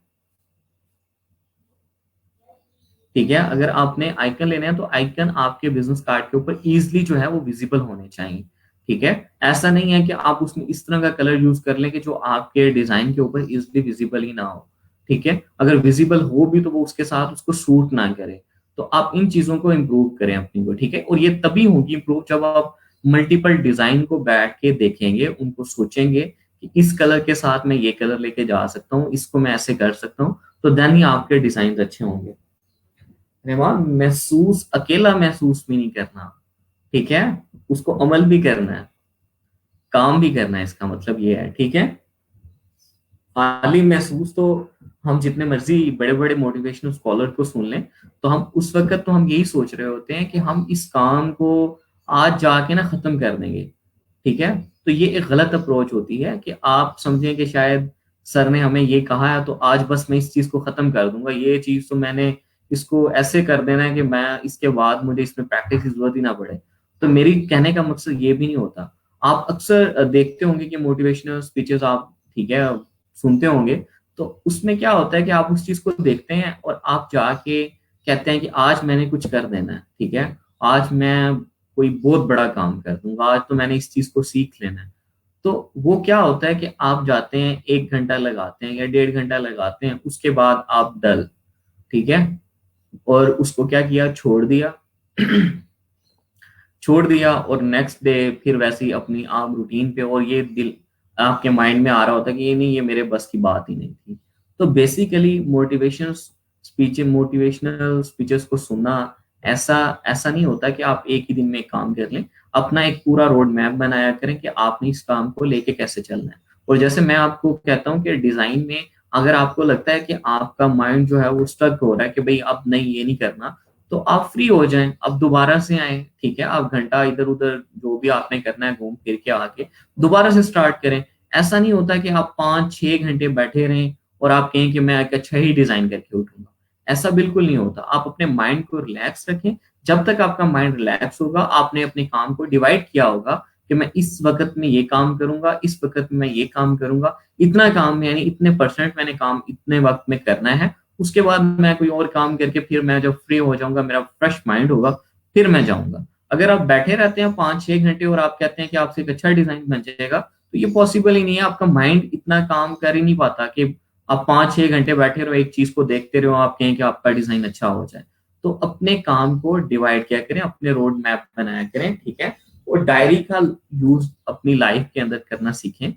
ठीक है, अगर आपने आइकन लेने हैं तो आइकन आपके बिजनेस कार्ड के ऊपर इजिली जो है वो विजिबल होने चाहिए। ठीक है, ऐसा नहीं है कि आप उसमें इस तरह का कलर यूज कर लें कि जो आपके डिजाइन के ऊपर इजिली विजिबल ही ना हो। ठीक है, अगर विजिबल हो भी तो वो उसके साथ उसको सूट ना करे। तो आप इन चीजों को इम्प्रूव करें अपनी को, ठीक है। और ये तभी होगी इम्प्रूव जब आप मल्टीपल डिजाइन को बैठ के देखेंगे, उनको सोचेंगे कि इस कलर के साथ मैं ये कलर लेके जा सकता हूँ, इसको मैं ऐसे कर सकता हूँ, तो देन ही आपके डिजाइन अच्छे होंगे। रहमान, महसूस अकेला महसूस भी नहीं करना, ठीक है, उसको अमल भी करना है, काम भी करना है, इसका मतलब ये है, ठीक है। खाली महसूस तो हम जितने मर्जी बड़े बड़े मोटिवेशनल स्कॉलर को सुन लें, तो हम उस वक्त तो हम यही सोच रहे होते हैं कि हम इस काम को आज जाके ना खत्म कर देंगे, ठीक है। तो ये एक गलत अप्रोच होती है कि आप समझें कि शायद सर ने हमें ये कहा है तो आज बस मैं इस चीज को खत्म कर दूंगा, ये चीज तो मैंने इसको ऐसे कर देना है कि मैं इसके बाद मुझे इसमें प्रैक्टिस की जरूरत ही ना पड़े। तो मेरी कहने का मकसद ये भी नहीं होता। आप अक्सर देखते होंगे कि मोटिवेशनल स्पीचेस आप, ठीक है, सुनते होंगे, तो उसमें क्या होता है कि आप उस चीज को देखते हैं और आप जाके कहते हैं कि आज मैंने कुछ कर देना है, ठीक है, आज मैं कोई बहुत बड़ा काम कर दूंगा, आज तो मैंने इस चीज को सीख लेना है। तो वो क्या होता है कि आप जाते हैं 1 घंटा लगाते हैं या 1.5 घंटा लगाते हैं, उसके बाद आप डल, ठीक है, और उसको क्या किया, छोड़ दिया। छोड़ दिया और नेक्स्ट डे फिर वैसे ही अपनी आम रूटीन पे, और ये दिल आपके माइंड में आ रहा होता है कि ये नहीं, ये मेरे बस की बात ही नहीं थी। तो बेसिकली मोटिवेशनल स्पीचेस को सुनना ऐसा ऐसा नहीं होता कि आप एक ही दिन में काम कर लें। अपना एक पूरा रोड मैप बनाया करें कि आपने इस काम को लेके कैसे चलना है। और जैसे मैं आपको कहता हूँ कि डिजाइन में अगर आपको लगता है कि आपका माइंड जो है वो स्टक हो रहा है कि भाई अब नहीं, ये नहीं करना, तो आप फ्री हो जाएं, अब दोबारा से आए, ठीक है, आप घंटा इधर उधर जो भी आपने करना है घूम फिर के आके दोबारा से स्टार्ट करें। ऐसा नहीं होता कि आप 5-6 घंटे बैठे रहें और आप कहें कि मैं एक अच्छा ही डिजाइन करके उठूंगा। ऐसा बिल्कुल नहीं होता। आप अपने माइंड को रिलैक्स रखें। जब तक आपका माइंड रिलैक्स होगा, आपने अपने काम को डिवाइड किया होगा कि मैं इस वक्त में ये काम करूंगा, इस वक्त में मैं ये काम करूंगा, इतना काम यानी इतने परसेंट मैंने काम इतने वक्त में करना है, उसके बाद मैं कोई और काम करके फिर मैं जब फ्री हो जाऊंगा, मेरा फ्रेश माइंड होगा, फिर मैं जाऊंगा। अगर आप बैठे रहते हैं 5-6 घंटे और आप कहते हैं कि आपसे एक अच्छा डिजाइन बन जाएगा, तो ये पॉसिबल ही नहीं है। आपका माइंड इतना काम कर ही नहीं पाता कि आप 5-6 घंटे बैठे रहो, एक चीज को देखते रहो, आप कहें कि आपका डिजाइन अच्छा हो जाए। तो अपने काम को डिवाइड किया करें, अपने रोड मैप बनाया करें, ठीक है। और डायरी का यूज अपनी लाइफ के अंदर करना सीखें।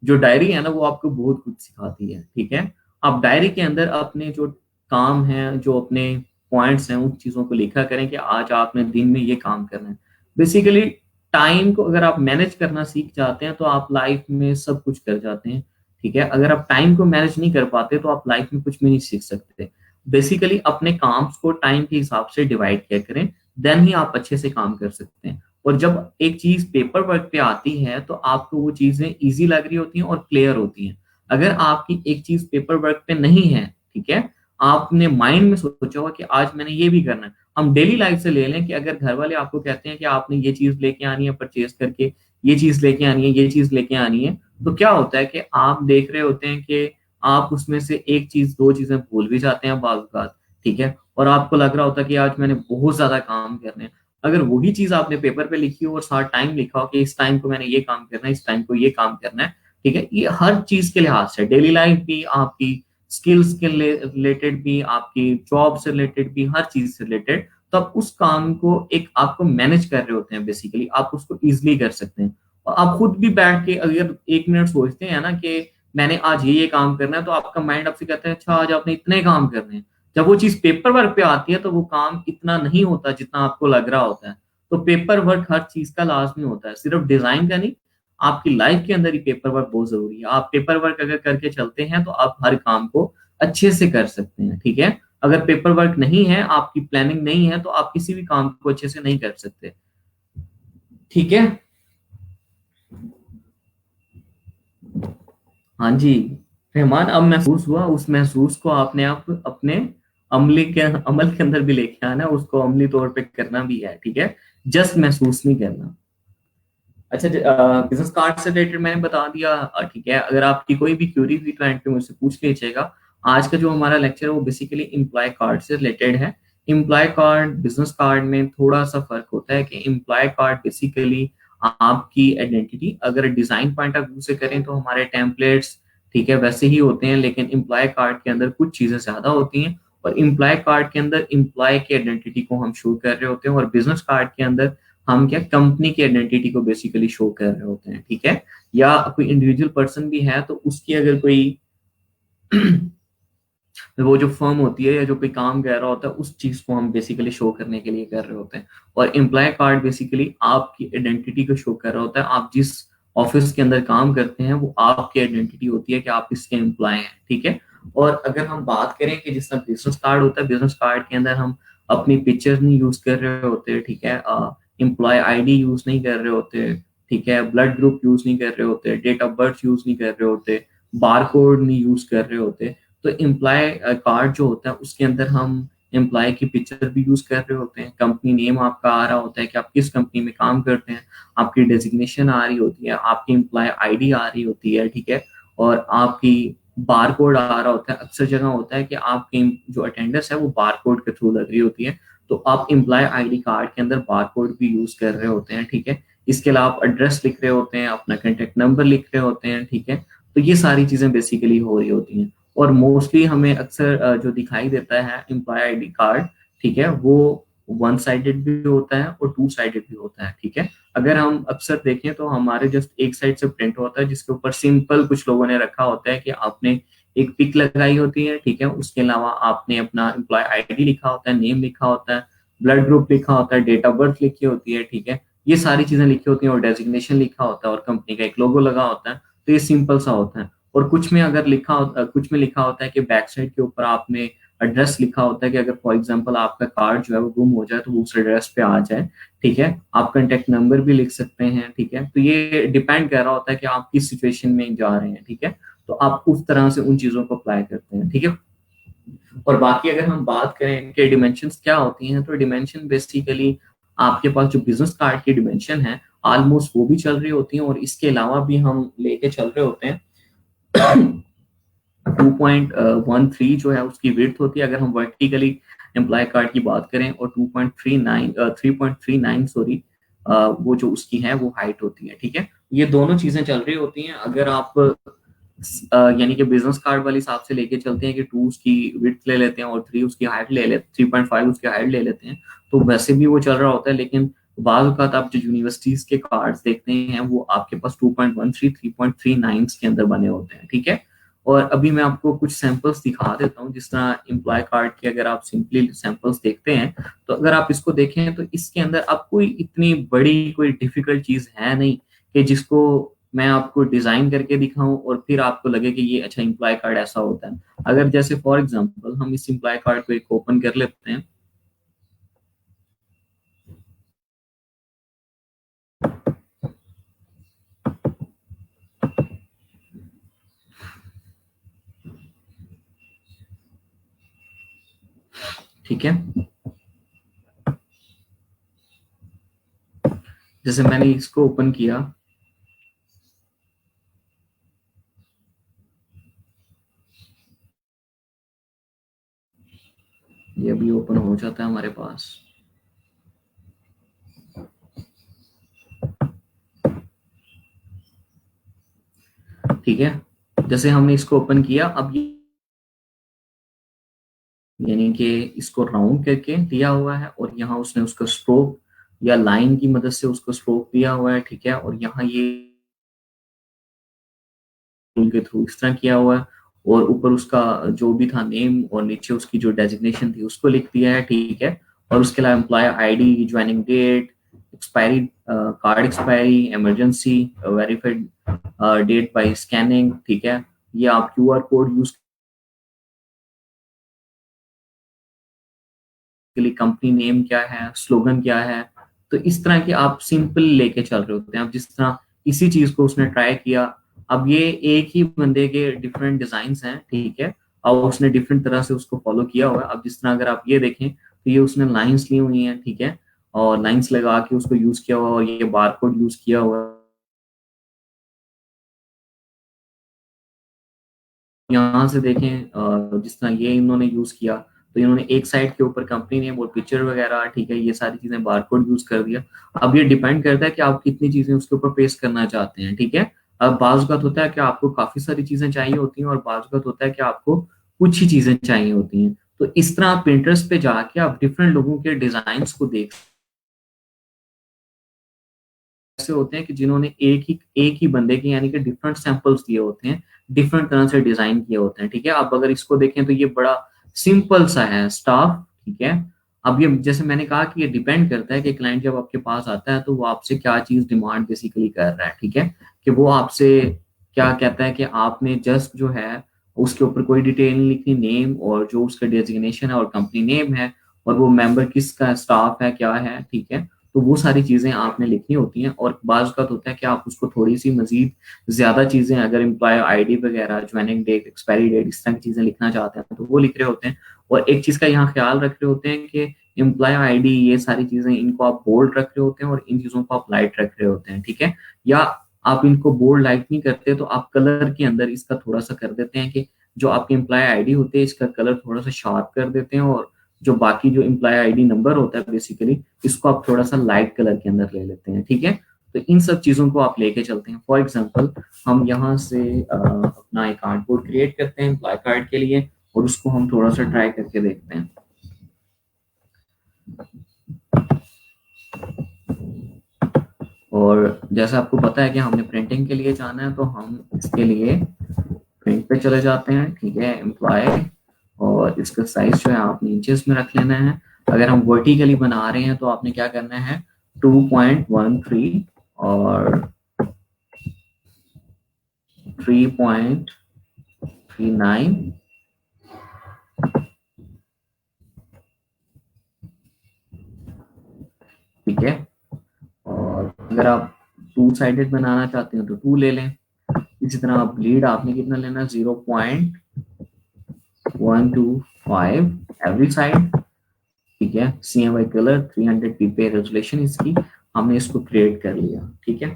जो डायरी है ना, वो आपको बहुत कुछ सिखाती है, ठीक है। आप डायरी के अंदर अपने जो काम है, जो अपने पॉइंट्स हैं, उन चीजों को लिखा करें कि आज आपने दिन में ये काम करना है। बेसिकली टाइम को अगर आप मैनेज करना सीख जाते हैं तो आप लाइफ में सब कुछ कर जाते हैं, ठीक है। अगर आप टाइम को मैनेज नहीं कर पाते तो आप लाइफ में कुछ भी नहीं सीख सकते। बेसिकली अपने काम को टाइम के हिसाब से डिवाइड किया करें, देन ही आप अच्छे से काम कर सकते हैं। और जब एक चीज पेपर वर्क पे आती है तो आपको वो चीजें इजी लग रही होती हैं और क्लियर होती हैं। अगर आपकी एक चीज पेपर वर्क पे नहीं है, ठीक है, आपने माइंड में सोचा होगा कि आज मैंने ये भी करना है। हम डेली लाइफ से ले लें कि अगर घर वाले आपको कहते हैं कि आपने ये चीज लेके आनी है परचेज करके, ये चीज लेके आनी है, ये चीज लेके आनी है, तो क्या होता है कि आप देख रहे होते हैं कि आप उसमें से एक चीज, दो चीजें भूल भी जाते हैं बाल बात, ठीक है, और आपको लग रहा होता है कि आज मैंने बहुत ज्यादा काम करने हैं। अगर वही चीज आपने पेपर पे लिखी हो और साथ टाइम लिखा हो कि इस टाइम को मैंने ये काम करना है, इस टाइम को ये काम करना है, ठीक है, ये हर चीज के लिहाज से, डेली लाइफ भी, आपकी स्किल्स के रिलेटेड भी, आपकी जॉब से रिलेटेड भी, हर चीज से रिलेटेड, तो आप उस काम को एक आपको मैनेज कर रहे होते हैं। बेसिकली आप उसको इजिली कर सकते हैं। और आप खुद भी बैठ के अगर 1 मिनट सोचते हैं ना कि मैंने आज ये काम करना है, तो आपका माइंड आपसे कहता है अच्छा आज आपने इतने काम करने हैं। जब वो चीज पेपर वर्क पे आती है तो वो काम इतना नहीं होता जितना आपको लग रहा होता है। तो पेपर वर्क हर चीज का लाजमी होता है, सिर्फ डिजाइन का नहीं। आपकी लाइफ के अंदर ही पेपर वर्क बहुत जरूरी है। आप पेपर वर्क अगर करके चलते हैं तो आप हर काम को अच्छे से कर सकते हैं, ठीक है। अगर पेपर वर्क नहीं है, आपकी प्लानिंग नहीं है, तो आप किसी भी काम को अच्छे से नहीं कर सकते, ठीक है। हाँ जी, रहमान, अब महसूस हुआ, उस महसूस को आपने आप अपने अमल के अंदर भी लेके आना, उसको अमली तौर पे करना भी है, ठीक है। जस्ट महसूस नहीं करना। अच्छा, बिजनेस कार्ड से रिलेटेड मैंने बता दिया, ठीक है। अगर आपकी कोई भी क्यूरी हुई तो एंड पे मुझसे पूछ लीजिएगा। आज का जो हमारा लेक्चर है वो बेसिकली एम्प्लॉय कार्ड से रिलेटेड है। एम्प्लॉय कार्ड बिजनेस कार्ड में थोड़ा सा फर्क होता है कि एम्प्लॉय कार्ड बेसिकली आपकी आइडेंटिटी, अगर डिजाइन पॉइंट ऑफ व्यू से करें तो हमारे टेम्पलेट्स, ठीक है, वैसे ही होते हैं, लेकिन एम्प्लॉय कार्ड के अंदर कुछ चीजें ज्यादा होती हैं। और एम्प्लॉय कार्ड के अंदर एम्प्लॉय की आइडेंटिटी को हम शो कर रहे होते हैं, और बिजनेस कार्ड के अंदर हम क्या कंपनी की आइडेंटिटी को बेसिकली शो कर रहे होते हैं, ठीक है। या कोई इंडिविजुअल पर्सन भी है तो उसकी अगर कोई वो जो फर्म होती है या जो कोई काम कर रहा होता है उस चीज को हम बेसिकली शो करने के लिए कर रहे होते हैं। और एम्प्लॉय कार्ड बेसिकली आपकी आइडेंटिटी को शो कर रहा होता है, आप जिस ऑफिस के अंदर काम करते हैं वो आपकी आइडेंटिटी होती है कि आप इसके एम्प्लॉय हैं, ठीक है। और अगर हम बात करें कि जिस तरह बिजनेस कार्ड होता है, बिजनेस कार्ड के अंदर हम अपनी पिक्चर नहीं यूज कर रहे होते, ठीक है, एम्प्लॉय आईडी यूज नहीं कर रहे होते, ठीक है, ब्लड ग्रुप यूज नहीं कर रहे होते, डेट ऑफ बर्थ यूज नहीं कर रहे होते, बार कोड नहीं यूज कर रहे होते। तो एम्प्लॉय कार्ड जो होता है उसके अंदर हम एम्प्लॉय की पिक्चर भी यूज कर रहे होते हैं, कंपनी नेम आपका आ रहा होता है कि आप किस कंपनी में काम करते हैं, आपकी डेजिग्नेशन आ रही होती है, आपकी एम्प्लॉय आईडी आ रही होती है, ठीक है, और आपकी बार कोड आ रहा होता है। अक्सर जगह होता है कि आपकी जो अटेंडेंस है वो बार कोड के थ्रू लग रही होती है, तो आप एम्प्लॉय आईडी कार्ड के अंदर बार कोड भी यूज कर रहे होते हैं, ठीक है। इसके अलावा आप एड्रेस लिख रहे होते हैं, अपना कॉन्टेक्ट नंबर लिख रहे होते हैं, ठीक है। तो ये सारी चीजें बेसिकली हो रही होती हैं। और मोस्टली हमें अक्सर जो दिखाई देता है एम्प्लॉय आईडी कार्ड, ठीक है, वो वन साइडेड भी होता है और टू साइडेड भी होता है, ठीक है। अगर हम अक्सर देखें तो हमारे जस्ट एक साइड से प्रिंट होता है जिसके ऊपर सिंपल कुछ लोगों ने रखा होता है कि आपने एक पिक लगाई होती है, ठीक है, उसके अलावा आपने अपना एम्प्लॉय आईडी लिखा होता है, नेम लिखा होता है, ब्लड ग्रुप लिखा होता है, डेट ऑफ बर्थ लिखी होती है, ठीक है, ये सारी चीजें लिखी होती हैं, और डेजिग्नेशन लिखा होता है और कंपनी का एक लोगो लगा होता है। तो ये सिंपल सा होता है। और कुछ में अगर कुछ में लिखा होता है कि बैक साइड के ऊपर आपने एड्रेस लिखा होता है कि अगर फॉर एग्जांपल आपका कार्ड जो है वो गुम हो जाए तो वो उस एड्रेस पे आ जाए, ठीक है। आप कांटेक्ट नंबर भी लिख सकते हैं, ठीक है। तो ये डिपेंड कर रहा होता है कि आप किस सिचुएशन में जा रहे हैं, ठीक है। तो आप उस तरह से उन चीजों को अप्लाई करते हैं, ठीक है। और बाकी अगर हम बात करें कि डिमेंशंस क्या होती हैं, तो डिमेंशन बेसिकली आपके पास जो बिजनेस कार्ड की डिमेंशन है ऑलमोस्ट वो भी चल रही होती हैं, और इसके अलावा भी हम लेके चल रहे होते हैं। 2.13 जो है उसकी विड्थ होती है अगर हम वर्टिकली एम्प्लॉय कार्ड की बात करें, और 3.39 सॉरी, वो जो उसकी है वो हाइट होती है, ठीक है। ये दोनों चीजें चल रही होती हैं। अगर आप यानी कि बिजनेस कार्ड वाले हिसाब से लेके चलते हैं कि 2 उसकी विड्थ ले लेते हैं और 3 उसकी हाइट ले लेते 3.5 उसकी हाइट ले लेते हैं, तो वैसे भी वो चल रहा होता है। लेकिन बाज़ औक़ात आप जो यूनिवर्सिटीज के कार्ड्स देखते हैं वो आपके पास 2.13 3.39 के अंदर बने होते हैं, ठीक है। और अभी मैं आपको कुछ सैंपल्स दिखा देता हूँ, जिस तरह एम्प्लॉय कार्ड के अगर आप सिंपली सैंपल्स देखते हैं, तो अगर आप इसको देखें तो इसके अंदर अब कोई इतनी बड़ी कोई डिफिकल्ट चीज है नहीं कि जिसको मैं आपको डिजाइन करके दिखाऊं और फिर आपको लगे कि ये अच्छा एम्प्लॉय कार्ड ऐसा होता है। अगर जैसे फॉर एग्जांपल हम इस एम्प्लॉय कार्ड को एक ओपन कर लेते हैं, ठीक है। जैसे मैंने इसको ओपन किया, ये अभी ओपन हो जाता है हमारे पास, ठीक है। जैसे हमने इसको ओपन किया, अब ये यानी कि इसको राउंड करके दिया हुआ है, और यहाँ उसने उसका स्ट्रोक या लाइन की मदद से उसको स्ट्रोक दिया हुआ है, ठीक है। और यहाँ ये टूल के थ्रू इस तरह किया हुआ है, और ऊपर उसका जो भी था नेम और नीचे उसकी जो डेजिग्नेशन थी उसको लिख दिया है, ठीक है। और उसके अलावा employee ID, joining date, expiry, card expiry, emergency, verified date by scanning, ठीक है। ये आप क्यूआर कोड यूज के लिए, कंपनी नेम क्या है, स्लोगन क्या है, तो इस तरह के आप सिंपल लेके चल रहे होते हैं। अब जिस तरह इसी चीज को उसने ट्राई किया, अब ये एक ही बंदे के डिफरेंट डिजाइन हैं, ठीक है, और उसने डिफरेंट तरह से उसको फॉलो किया हुआ है। अब जिस तरह अगर आप ये देखें तो ये उसने लाइंस ली हुई हैं, ठीक है, और लाइंस लगा के उसको यूज किया हुआ, और ये बारकोड यूज किया हुआ है। यहाँ से देखें जिस तरह ये इन्होंने यूज किया, तो इन्होंने एक साइड के ऊपर कंपनी नेम और पिक्चर वगैरह, ठीक है, ये सारी चीजें बारकोड यूज कर दिया। अब ये डिपेंड करता है कि आप कितनी चीजें उसके ऊपर पेस्ट करना चाहते हैं, ठीक है। अब बाज़ औक़ात होता है कि आपको काफी सारी चीजें चाहिए होती हैं, और बाज़ औक़ात होता है कि आपको कुछ ही चीजें चाहिए होती हैं। तो इस तरह आप Pinterest पे जाके आप डिफरेंट लोगों के डिजाइन को देख, ऐसे होते हैं कि जिन्होंने एक ही बंदे के यानी कि डिफरेंट सैंपल्स दिए होते हैं, डिफरेंट तरह से डिजाइन किए होते हैं, ठीक है। आप अगर इसको देखें तो ये बड़ा सिंपल सा है स्टाफ, ठीक है। अब ये जैसे मैंने कहा कि ये डिपेंड करता है कि क्लाइंट जब आपके पास आता है तो वो आपसे क्या चीज डिमांड बेसिकली कर रहा है, ठीक है। कि वो आपसे क्या कहता है कि आपने जस्ट जो है उसके ऊपर कोई डिटेल नहीं लिखनी, नेम और जो उसका डेजिग्नेशन है और कंपनी नेम है और वो मेंबर किसका स्टाफ है क्या है, ठीक है। तो वो सारी चीजें आपने लिखनी होती हैं। और बाज़ का होता है कि आप उसको थोड़ी सी मजीद ज्यादा चीजें, अगर एम्प्लॉय आईडी वगैरह, ज्वाइनिंग डेट, एक्सपायरी डेट, इस तरह की चीजें लिखना चाहते हैं तो वो लिख रहे होते हैं। और एक चीज का यहाँ ख्याल रख रहे होते हैं कि एम्प्लॉय आईडी, ये सारी चीजें, इनको आप बोल्ड रख रहे होते हैं और इन चीजों को आप लाइट रख रहे होते हैं, ठीक है। या आप इनको बोल्ड लाइट नहीं करते तो आप कलर के अंदर इसका थोड़ा सा कर देते हैं कि जो आपकी एम्प्लॉय आईडी होती है इसका कलर थोड़ा सा शार्प कर देते हैं, और जो बाकी जो एम्प्लॉय आईडी नंबर होता है बेसिकली इसको आप थोड़ा सा लाइट कलर के अंदर ले लेते हैं, ठीक है। तो इन सब चीजों को आप लेके चलते हैं। फॉर एग्जांपल हम यहाँ से अपना एक कार्डबोर्ड क्रिएट करते हैं एम्प्लॉय कार्ड के लिए और उसको हम थोड़ा सा ट्राई करके देखते हैं। और जैसा आपको पता है कि हमने प्रिंटिंग के लिए जाना है तो हम इसके लिए प्रिंट पे चले जाते हैं, ठीक है, एम्प्लॉय। और इसका साइज जो है आपने इंचेस में रख लेना है। अगर हम वर्टिकली बना रहे हैं तो आपने क्या करना है, 2.13 और 3.39, ठीक है। और अगर आप टू साइडेड बनाना चाहते हैं तो 2 ले लें। इसी तरह आप ब्लीड आपने कितना लेना, 0.125 एवरी साइड, ठीक है। CMY कलर 300 ppi रेजोल्यूशन इसकी, हमने इसको क्रिएट कर लिया, ठीक है।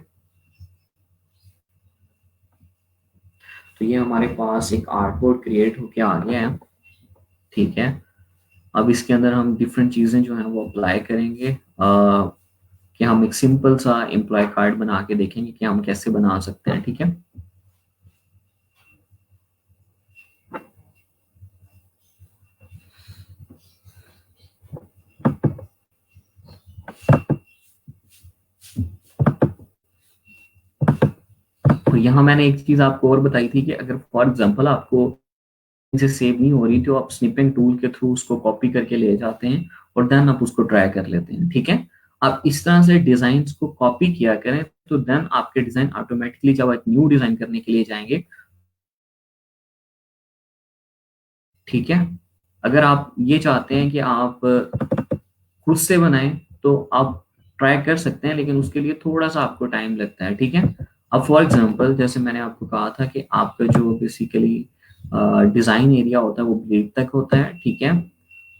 तो ये हमारे पास एक आर्टबोर्ड क्रिएट होके आ गया है, ठीक है। अब इसके अंदर हम डिफरेंट चीजें जो हैं वो अप्लाई करेंगे, कि हम एक सिंपल सा एम्प्लॉय कार्ड बना के देखेंगे कि हम कैसे बना सकते हैं, ठीक है। तो यहाँ मैंने एक चीज आपको और बताई थी कि अगर फॉर एग्जांपल आपको इसे सेव नहीं हो रही तो आप स्निपिंग टूल के थ्रू उसको कॉपी करके ले जाते हैं और देन आप उसको ट्राई कर लेते हैं, ठीक है। आप इस तरह से डिजाइन को कॉपी किया करें तो देन आपके डिजाइन ऑटोमेटिकली जब एक न्यू डिजाइन करने के लिए जाएंगे, ठीक है। अगर आप ये चाहते हैं कि आप खुद से बनाएं तो आप ट्राई कर सकते हैं, लेकिन उसके लिए थोड़ा सा आपको टाइम लगता है, ठीक है। अब फॉर एग्जांपल जैसे मैंने आपको कहा था कि आपका जो बेसिकली डिजाइन एरिया होता है वो ब्लेड तक होता है, ठीक है।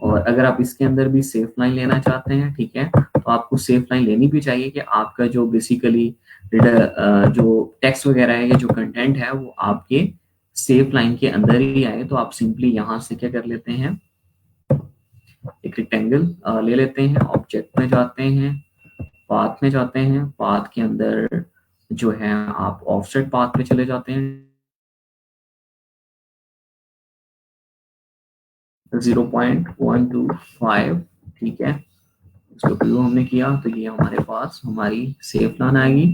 और अगर आप इसके अंदर भी सेफ लाइन लेना चाहते हैं, ठीक है, तो आपको सेफ लाइन लेनी भी चाहिए कि आपका जो बेसिकली जो टेक्स्ट वगैरह है या जो कंटेंट है वो आपके सेफ लाइन के अंदर ही आए। तो आप सिंपली यहाँ से क्या कर लेते हैं, एक रेक्टेंगल ले लेते हैं, ऑब्जेक्ट में जाते हैं, पाथ में जाते हैं, पाथ के अंदर जो है आप ऑफसेट पाथ पे चले जाते हैं, 0.125, ठीक है। इसको व्यू हमने किया तो ये हमारे पास हमारी सेफ लाइन आएगी,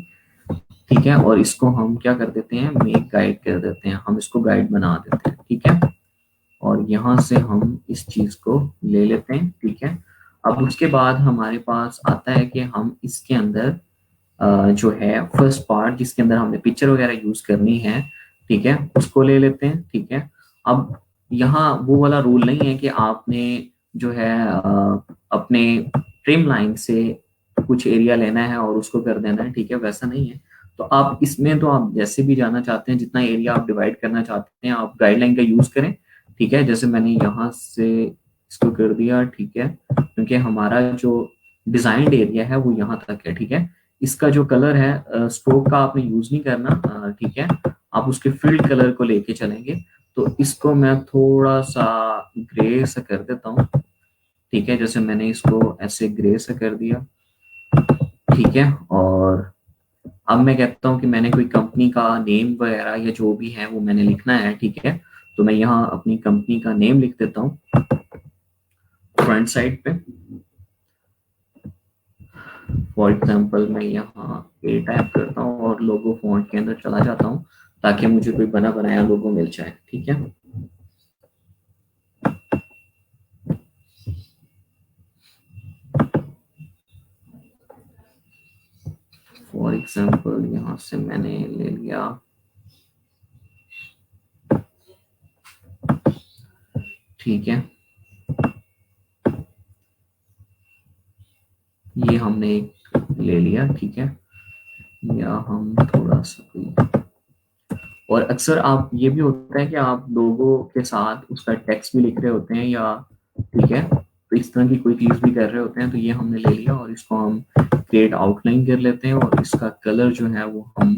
ठीक है। और इसको हम क्या कर देते हैं, मेक गाइड कर देते हैं, हम इसको गाइड बना देते हैं, ठीक है। और यहाँ से हम इस चीज को ले लेते हैं, ठीक है। अब उसके बाद हमारे पास आता है कि हम इसके अंदर जो है फर्स्ट पार्ट जिसके अंदर हमने पिक्चर वगैरह यूज करनी है, ठीक है, उसको ले लेते हैं, ठीक है। अब यहाँ वो वाला रूल नहीं है कि आपने जो है अपने ट्रिम लाइन से कुछ एरिया लेना है और उसको कर देना है, ठीक है, वैसा नहीं है। तो आप इसमें तो आप जैसे भी जाना चाहते हैं, जितना एरिया आप डिवाइड करना चाहते हैं आप गाइडलाइन का यूज करें, ठीक है। जैसे मैंने यहाँ से इसको कर दिया, ठीक है, क्योंकि हमारा जो डिजाइंड एरिया है वो यहाँ तक है, ठीक है। इसका जो कलर है स्ट्रोक का आपने यूज नहीं करना, ठीक है। आप उसके फील्ड कलर को लेके चलेंगे। तो इसको मैं थोड़ा सा ग्रे सा कर देता हूँ, ठीक है। जैसे मैंने इसको ऐसे ग्रे सा कर दिया, ठीक है। और अब मैं कहता हूँ कि मैंने कोई कंपनी का नेम वगैरह या जो भी है वो मैंने लिखना है, ठीक है। तो मैं यहाँ अपनी कंपनी का नेम लिख देता हूँ, फ्रंट साइड पे। फॉर एग्जांपल मैं यहाँ ए टाइप करता हूँ और लोगो फॉन्ट के अंदर चला जाता हूँ ताकि मुझे कोई बना बनाया लोगो मिल जाए। ठीक है, फॉर एग्जांपल यहाँ से मैंने ले लिया, ठीक है, ये हमने एक ले लिया। ठीक है, या हम थोड़ा सा कोई, और अक्सर आप ये भी होता है कि आप लोगों के साथ उसका टेक्स्ट भी लिख रहे होते हैं, या ठीक है, तो इस तरह की कोई चीज भी कर रहे होते हैं, तो ये हमने ले लिया और इसको हम क्रिएट आउटलाइन कर लेते हैं और इसका कलर जो है वो हम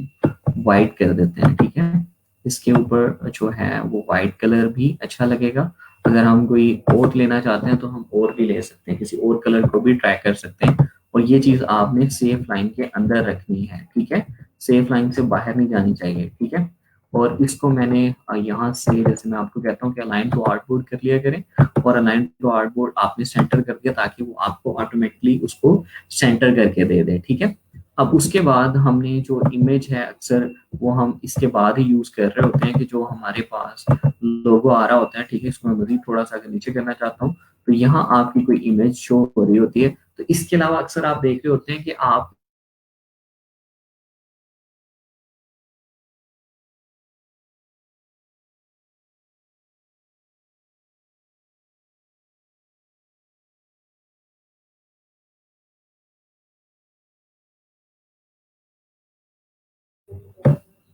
वाइट कर देते हैं। ठीक है, इसके ऊपर जो है वो वाइट कलर भी अच्छा लगेगा। अगर हम कोई और लेना चाहते हैं तो हम और भी ले सकते हैं, किसी और कलर को भी ट्राई कर सकते हैं। और ये चीज आपने सेफ लाइन के अंदर रखनी है। ठीक है, सेफ लाइन से बाहर नहीं जानी चाहिए। ठीक है, और इसको मैंने यहाँ से, जैसे मैं आपको कहता हूँ कि अलाइन टू आर्टबोर्ड कर लिया करें, और अलाइन टू आर्टबोर्ड आपने सेंटर कर दिया ताकि वो आपको ऑटोमेटिकली उसको सेंटर करके दे दे। ठीक है, अब उसके बाद हमने जो इमेज है, अक्सर वो हम इसके बाद ही यूज कर रहे होते हैं कि जो हमारे पास लोगो आ रहा होता है। ठीक है, इसको मैं मजीद थोड़ा सा नीचे करना चाहता हूँ, तो यहाँ आपकी कोई इमेज शो हो रही होती है। तो इसके अलावा अक्सर आप देख रहे होते हैं कि आप,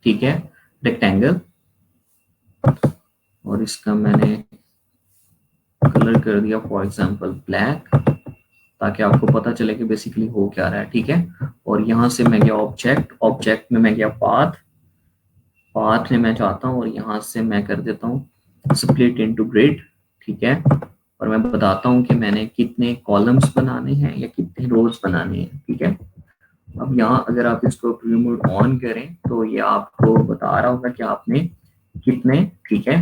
ठीक है, रेक्टेंगल, और इसका मैंने कलर कर दिया फॉर एग्जांपल ब्लैक, ताकि आपको पता चले कि बेसिकली हो क्या रहा है। ठीक है, और यहाँ से मैं गया ऑब्जेक्ट, ऑब्जेक्ट में मैं गया पाथ, पाथ में मैं चाहता हूँ, और यहाँ से मैं कर देता हूँ स्प्लिट इनटू ग्रिड। ठीक है, और मैं बताता हूँ कि मैंने कितने कॉलम्स बनाने हैं या कितने रोज बनाने हैं। ठीक है, अब यहाँ अगर आप इसको प्रीव्यू मोड ऑन करें तो ये आपको बता रहा होगा कि आपने कितने। ठीक है,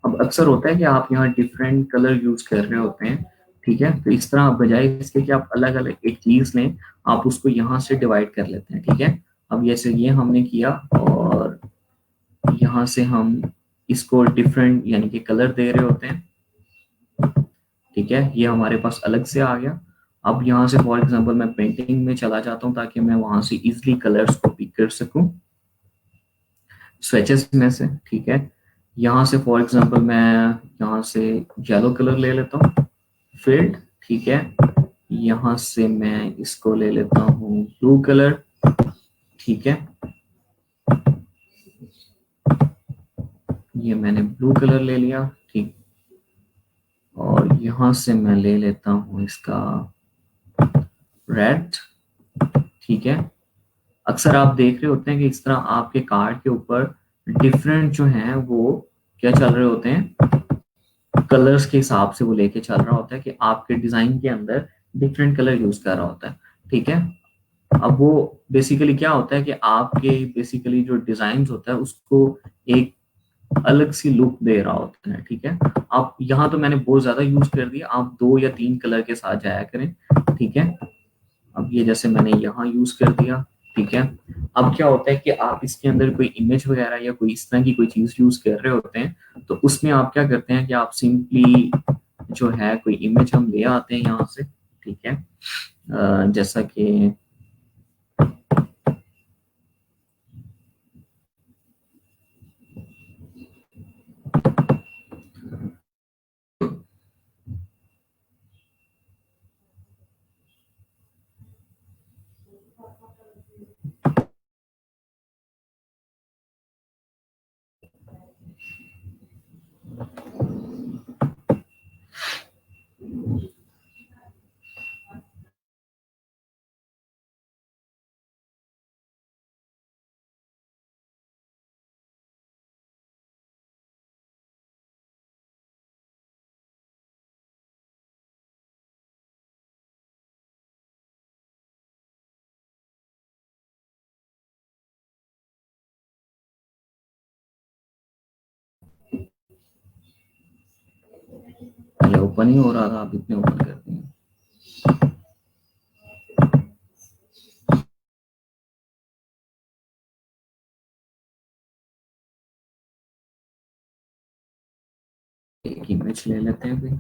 अब अक्सर होता है कि आप यहाँ डिफरेंट कलर यूज कर रहे होते हैं। ठीक है, तो इस तरह आप बजाय इसके कि आप अलग अलग एक चीज लें, आप उसको यहाँ से डिवाइड कर लेते हैं। ठीक है, अब जैसे ये हमने किया और यहाँ से हम इसको डिफरेंट यानी कि कलर दे रहे होते हैं। ठीक है, ये हमारे पास अलग से आ गया। अब यहाँ से फॉर एग्जांपल मैं पेंटिंग में चला जाता हूँ ताकि मैं वहां से इजिली कलर्स को पिक कर सकूं स्वेचेस में से। ठीक है, यहाँ से फॉर एग्जांपल मैं यहाँ से येलो कलर ले लेता हूँ, फील्ड। ठीक है, यहाँ से मैं इसको ले लेता हूँ ब्लू कलर। ठीक है, ये मैंने ब्लू कलर ले लिया। ठीक, और यहाँ से मैं ले लेता हूँ इसका रेड। ठीक है, अक्सर आप देख रहे होते हैं कि इस तरह आपके कार्ड के ऊपर डिफरेंट जो हैं वो क्या चल रहे होते हैं, कलर्स के हिसाब से वो लेके चल रहा होता है कि आपके डिजाइन के अंदर डिफरेंट कलर यूज कर रहा होता है। ठीक है, अब वो बेसिकली क्या होता है कि आपके बेसिकली जो डिजाइन होता है उसको एक अलग सी लुक दे रहा होता है। ठीक है, आप यहाँ तो मैंने बहुत ज्यादा यूज कर दिया, आप 2 या 3 कलर के साथ जाया करें। ठीक है, अब ये जैसे मैंने यहाँ यूज कर दिया। ठीक है, अब क्या होता है कि आप इसके अंदर कोई इमेज वगैरह या कोई इस तरह की कोई चीज यूज कर रहे होते हैं, तो उसमें आप क्या करते हैं कि आप सिंपली जो है कोई इमेज हम ले आते हैं यहाँ से। ठीक है, जैसा कि पहले ओपन ही हो रहा था, आप इतने ओपन कर दिए। एक इमेज ले लेते हैं भाई।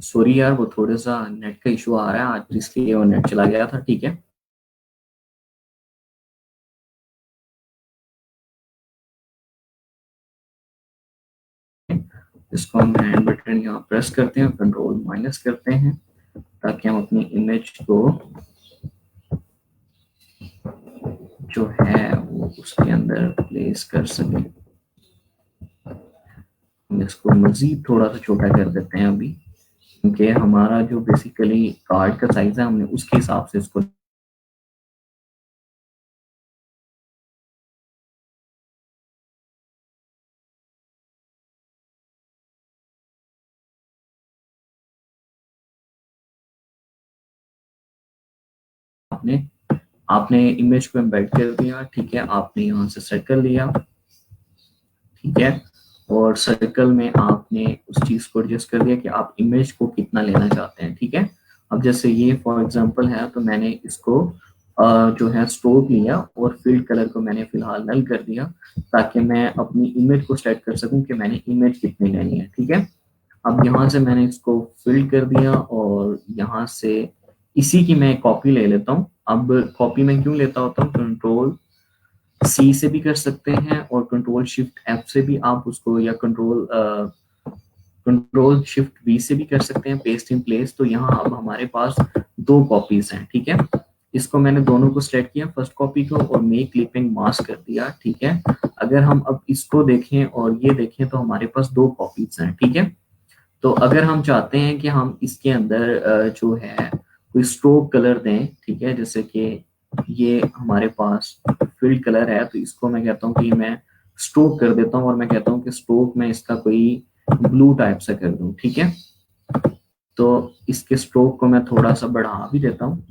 सॉरी यार, वो थोड़ा सा नेट का इशू आ रहा है आज, इसलिए वो नेट चला गया था। ठीक है, इसको हम हैंड बटन यहाँ प्रेस करते हैं, कंट्रोल माइनस करते हैं, ताकि हम अपनी इमेज को जो है वो उसके अंदर प्लेस कर सकें। हम इसको मजीद थोड़ा सा छोटा कर देते हैं अभी, क्योंकि हमारा जो बेसिकली कार्ड का साइज है, हमने उसके हिसाब से इसको आपने आपने इमेज को एम्बेड कर दिया। ठीक है, आपने यहाँ से सेट कर लिया। ठीक है, और सर्कल में आपने उस चीज को एडजस्ट कर दिया कि आप इमेज को कितना लेना चाहते हैं। ठीक है, अब जैसे ये फॉर एग्जांपल है, तो मैंने इसको जो है स्ट्रोक लिया और फील्ड कलर को मैंने फिलहाल नल कर दिया, ताकि मैं अपनी इमेज को सेलेक्ट कर सकूं कि मैंने इमेज कितनी लेनी है। ठीक है, अब यहाँ से मैंने इसको फिल कर दिया और यहाँ से इसी की मैं कॉपी ले लेता हूँ। अब कॉपी में क्यों लेता होता हूँ, कंट्रोल सी से भी कर सकते हैं और कंट्रोल शिफ्ट एफ से भी आप उसको, या कंट्रोल शिफ्ट वी से भी कर सकते हैं, पेस्ट इन प्लेस। तो यहाँ अब हमारे पास दो कॉपीज हैं। ठीक है, इसको मैंने दोनों को सिलेक्ट किया, फर्स्ट कॉपी को, और मेक क्लिपिंग मास्क कर दिया। ठीक है, अगर हम अब इसको देखें और ये देखें तो हमारे पास दो कॉपीज हैं। ठीक है, तो अगर हम चाहते हैं कि हम इसके अंदर जो है कोई स्ट्रोक कलर दें, ठीक है, जैसे कि ये हमारे पास फील्ड कलर है, तो इसको मैं कहता हूँ कि मैं स्ट्रोक कर देता हूँ, और मैं कहता हूँ कि स्ट्रोक में इसका कोई ब्लू टाइप से कर दूं। ठीक है, तो इसके स्ट्रोक को मैं थोड़ा सा बढ़ा भी देता हूँ,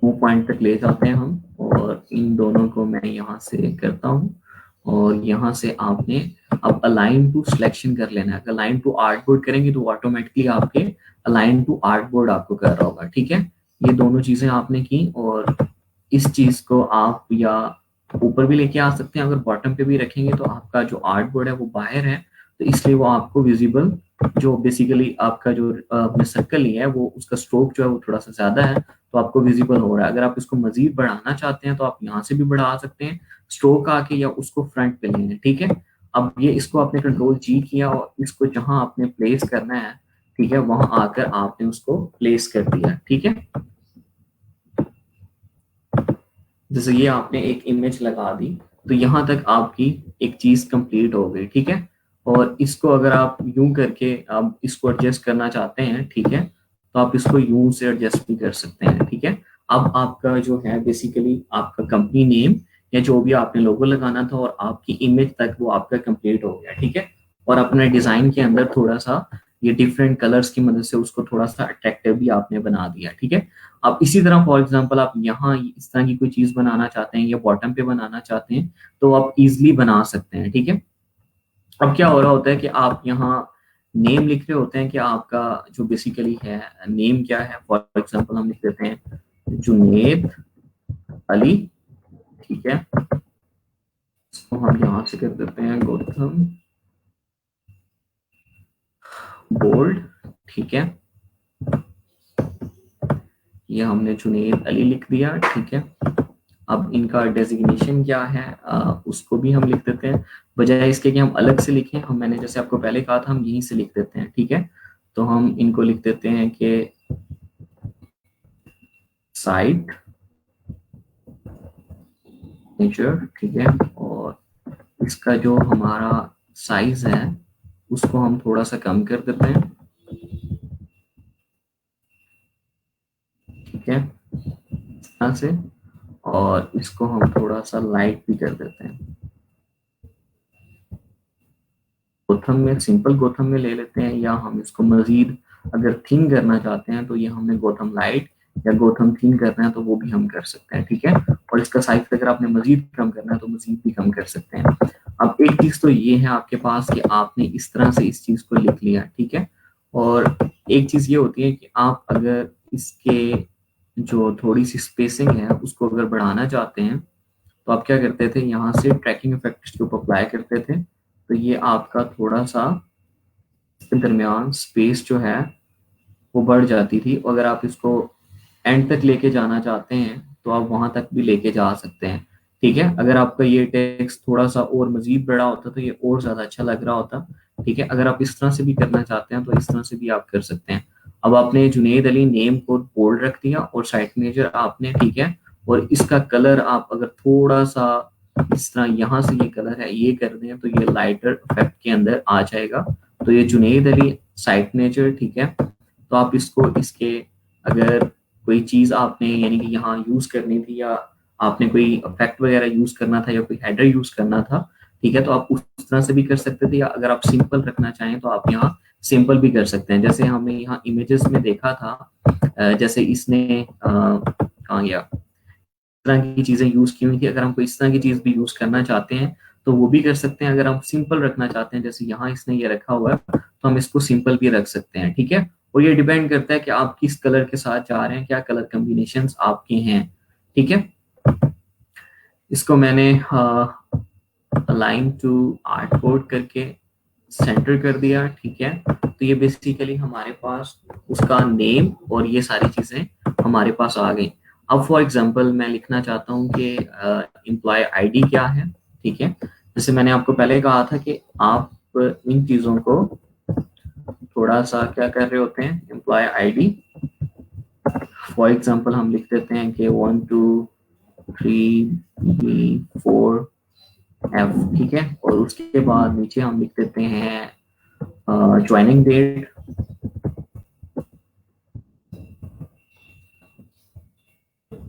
2 पॉइंट तक ले जाते हैं हम, और इन दोनों को मैं यहाँ से करता हूँ, और यहाँ से आपने अब अलाइन टू सिलेक्शन कर लेना है। अगर अलाइन टू आर्टबोर्ड करेंगे तो ऑटोमेटिकली आपके अलाइन टू आर्टबोर्ड आपको कर रहा होगा। ठीक है, ये दोनों चीजें आपने की, और इस चीज को आप या ऊपर भी लेके आ सकते हैं, अगर बॉटम पे भी रखेंगे तो आपका जो आर्टबोर्ड है वो बाहर है, तो इसलिए वो आपको विजिबल जो बेसिकली आपका जो अपने सर्कल ही है वो उसका स्ट्रोक जो है वो थोड़ा सा ज्यादा है, तो आपको विजिबल हो रहा है। अगर आप इसको मजीद बढ़ाना चाहते हैं तो आप यहाँ से भी बढ़ा सकते हैं स्ट्रोक आके, या उसको फ्रंट पे लेना है, ठीक है। अब ये इसको आपने कंट्रोल जी किया और इसको जहां आपने प्लेस करना है, ठीक है, वहां आकर आपने उसको प्लेस कर दिया, ठीक है। जैसे ये आपने एक इमेज लगा दी, तो यहाँ तक आपकी एक चीज कंप्लीट हो गई, ठीक है। और इसको अगर आप यूं करके आप इसको एडजस्ट करना चाहते हैं, ठीक है, तो आप इसको यूं से एडजस्ट भी कर सकते हैं, ठीक है। अब आपका जो है बेसिकली आपका कंपनी नेम या जो भी आपने लोगो लगाना था और आपकी इमेज तक वो आपका कंप्लीट हो गया, ठीक है। और अपने डिजाइन के अंदर थोड़ा सा ये डिफरेंट कलर्स की मदद से उसको थोड़ा सा अट्रैक्टिव भी आपने बना दिया, ठीक है। अब इसी तरह फॉर एग्जांपल आप यहाँ इस तरह की कोई चीज बनाना चाहते हैं या बॉटम पे बनाना चाहते हैं, तो आप इजीली बना सकते हैं, ठीक है। अब क्या हो रहा होता है कि आप यहाँ नेम लिख रहे होते हैं कि आपका जो बेसिकली है नेम क्या है। फॉर एग्जांपल हम लिख देते हैं जुनेद अली, ठीक है। इसको हम यहाँ से कर देते हैं गौतम बोल्ड, ठीक है। ये हमने जुनेद अली लिख दिया, ठीक है। अब इनका डेजिग्नेशन क्या है उसको भी हम लिख देते हैं, बजाय इसके कि हम अलग से लिखें, हम मैंने जैसे आपको पहले कहा था हम यहीं से लिख देते हैं, ठीक है। तो हम इनको लिख देते हैं कि साइट नेचर, ठीक है। और इसका जो हमारा साइज है उसको हम थोड़ा सा कम कर देते हैं, ठीक है, इस तरह से। और इसको हम थोड़ा सा लाइट भी कर देते हैं, गोथम में, सिंपल गोथम में ले लेते हैं, या हम इसको मजीद अगर थिन करना चाहते हैं तो ये हमने गोथम लाइट या गोथम थिन करना है तो वो भी हम कर सकते हैं, ठीक है। और इसका साइज अगर आपने मजीद कम करना है तो मजीद भी कम कर सकते हैं। अब एक चीज तो ये है आपके पास कि आपने इस तरह से इस चीज को लिख लिया, ठीक है। और एक चीज ये होती है कि आप अगर इसके जो थोड़ी सी स्पेसिंग है उसको अगर बढ़ाना चाहते हैं तो आप क्या करते थे, यहाँ से ट्रैकिंग इफेक्ट के ऊपर अप्लाई करते थे, तो ये आपका थोड़ा सा इसके दरमियान स्पेस जो है वो बढ़ जाती थी। और अगर आप इसको एंड तक लेके जाना चाहते हैं तो आप वहां तक भी लेके जा सकते हैं, ठीक है। अगर आपका ये टेक्स्ट थोड़ा सा और मजीद बड़ा होता तो ये और ज्यादा अच्छा लग रहा होता, ठीक है। अगर आप इस तरह से भी करना चाहते हैं तो इस तरह से भी आप कर सकते हैं। अब आपने जुनेद अली नेम को बोल्ड रख दिया और साइट मेजर आपने, ठीक है। और इसका कलर आप अगर थोड़ा सा इस तरह यहाँ से ये कलर है ये कर दें तो ये लाइटर इफेक्ट के अंदर आ जाएगा। तो ये जुनेद अली साइट नेचर, ठीक है। तो आप इसको इसके अगर कोई चीज आपने यानी कि यहाँ यूज करनी थी या आपने कोई इफेक्ट वगैरह यूज करना था या कोई हेडर यूज करना था, ठीक है, तो आप उस तरह से भी कर सकते थे। या अगर आप सिंपल रखना चाहें तो आप यहाँ सिंपल भी कर सकते हैं। जैसे हमने यहाँ इमेजेस में देखा था जैसे इसने कहाँ गया, तरह की चीजें यूज की हुई थी। अगर हम कोई इस तरह की चीज भी यूज करना चाहते हैं तो वो भी कर सकते हैं। अगर हम सिंपल रखना चाहते हैं जैसे यहाँ इसने ये रखा हुआ है तो हम इसको सिंपल भी रख सकते हैं, ठीक है। और ये डिपेंड करता है कि आप किस कलर के साथ जा रहे हैं, क्या कलर कॉम्बिनेशंस आपके हैं, ठीक है। इसको मैंने अलाइन टू आर्ट बोर्ड करके सेंटर कर दिया, ठीक है। तो ये बेसिकली हमारे पास उसका नेम और ये सारी चीजें हमारे पास आ गई। अब फॉर एग्जांपल मैं लिखना चाहता हूँ कि एम्प्लॉय आईडी क्या है, ठीक है। जैसे मैंने आपको पहले कहा था कि आप इन चीजों को थोड़ा सा क्या कर रहे होते हैं, एम्प्लॉय आईडी फॉर एग्जांपल हम लिख देते हैं कि 1 2 3 B 4 F, ठीक है। और उसके बाद नीचे हम लिख देते हैं ज्वाइनिंग डेट,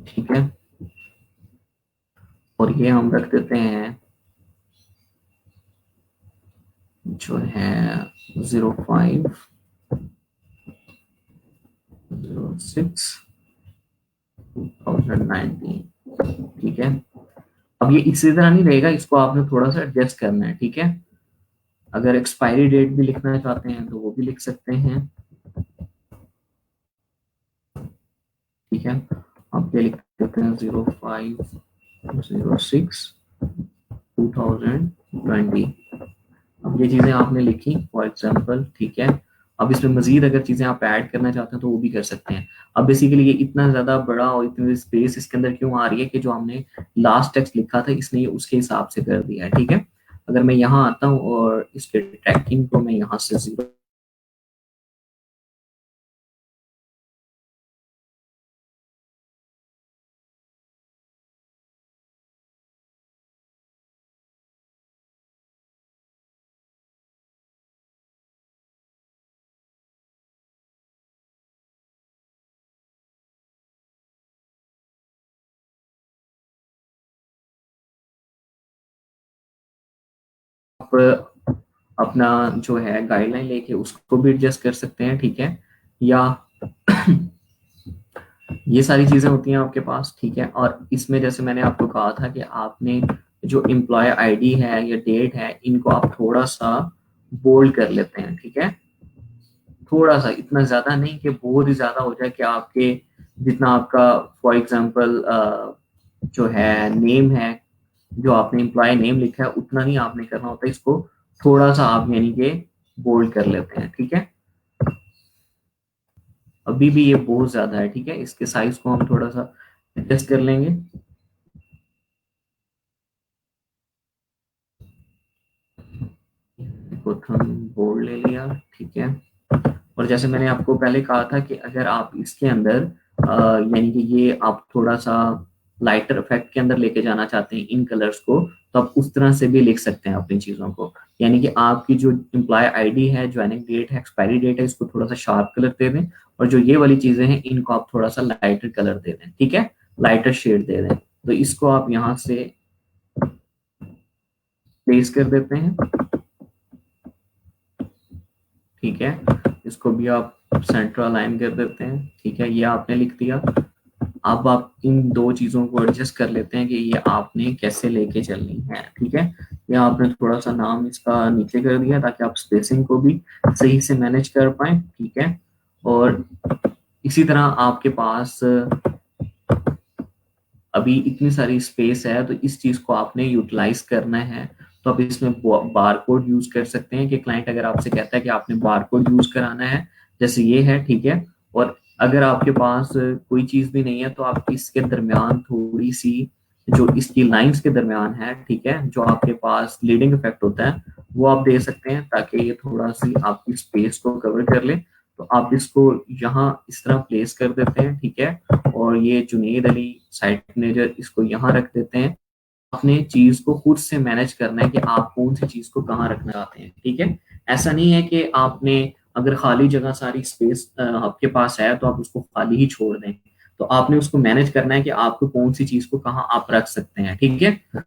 ठीक है। और ये हम रख देते हैं जो है 05/06/2019, ठीक है। अब ये इसी तरह नहीं रहेगा, इसको आपने थोड़ा सा एडजस्ट करना है, ठीक है। अगर एक्सपायरी डेट भी लिखना चाहते हैं तो वो भी लिख सकते हैं, ठीक है। आप ये लिख देते हैं 05/06/2020। अब ये चीजें आपने लिखी फॉर एग्जाम्पल, ठीक है। अब इसमें मजीद अगर चीजें आप ऐड करना चाहते हैं तो वो भी कर सकते हैं। अब बेसिकली ये इतना ज्यादा बड़ा और इतनी स्पेस इसके अंदर क्यों आ रही है कि जो हमने लास्ट टेक्स्ट लिखा था इसने ये उसके हिसाब से कर दिया है, ठीक है। अगर मैं यहाँ आता हूँ और इसके ट्रैकिंग को मैं यहाँ से 0 आप अपना जो है गाइडलाइन लेके उसको भी एडजस्ट कर सकते हैं, ठीक है। या ये सारी चीजें होती हैं आपके पास, ठीक है। और इसमें जैसे मैंने आपको कहा था कि आपने जो एम्प्लॉय आईडी है या डेट है इनको आप थोड़ा सा बोल्ड कर लेते हैं, ठीक है। थोड़ा सा, इतना ज्यादा नहीं कि बहुत ही ज्यादा हो जाए कि आपके जितना आपका फॉर एग्जांपल जो है नेम है, जो आपने एम्प्लॉय नेम लिखा है उतना नहीं आपने करना होता, इसको थोड़ा सा आप यानी कि बोल्ड कर लेते हैं, ठीक है। अभी भी ये बहुत ज्यादा है, ठीक है। इसके साइज को हम थोड़ा सा एडजस्ट कर लेंगे। गोथम बोर्ड ले लिया, ठीक है। और जैसे मैंने आपको पहले कहा था कि अगर आप इसके अंदर यानी कि ये आप थोड़ा सा लाइटर इफेक्ट के अंदर लेके जाना चाहते हैं इन कलर्स को, तो आप उस तरह से भी लिख सकते हैं अपनी चीजों को। यानी कि आपकी जो एम्प्लॉय आईडी है, ज्वाइनिंग डेट है, एक्सपायरी डेट है, इसको थोड़ा सा शार्प कलर दे दें। और जो ये वाली चीजें हैं इनको आप थोड़ा सा लाइटर कलर दे दें, ठीक है, लाइटर शेड दे दें। तो इसको आप यहाँ से प्लेस कर देते हैं, ठीक है। इसको भी आप सेंटर अलाइन कर देते हैं, ठीक है। ये आपने लिख दिया। अब आप इन दो चीजों को एडजस्ट कर लेते हैं कि ये आपने कैसे लेके चलनी है, ठीक है। ये आपने थोड़ा सा नाम इसका नीचे कर दिया ताकि आप स्पेसिंग को भी सही से मैनेज कर पाए, ठीक है। और इसी तरह आपके पास अभी इतनी सारी स्पेस है तो इस चीज को आपने यूटिलाइज करना है। तो आप इसमें बार कोड यूज कर सकते हैं कि क्लाइंट अगर आपसे कहता है कि आपने बार कोड यूज कराना है, जैसे ये है, ठीक है। और अगर आपके पास कोई चीज भी नहीं है तो आप इसके दरमियान थोड़ी सी जो इसकी लाइंस के दरमियान है, ठीक है, जो आपके पास लीडिंग इफेक्ट होता है वो आप दे सकते हैं ताकि ये थोड़ा सी आपकी स्पेस को कवर कर ले। तो आप इसको यहाँ इस तरह प्लेस कर देते हैं, ठीक है। और ये जुनेद अली साइट मैनेजर इसको यहाँ रख देते हैं। अपने चीज को खुद से मैनेज करना है कि आप कौन सी चीज को कहाँ रखना चाहते हैं, ठीक है। ऐसा नहीं है कि आपने अगर खाली जगह सारी स्पेस आपके पास है तो आप उसको खाली ही छोड़ दें। तो आपने उसको मैनेज करना है कि आपको कौन सी चीज को कहाँ आप रख सकते हैं, ठीक है।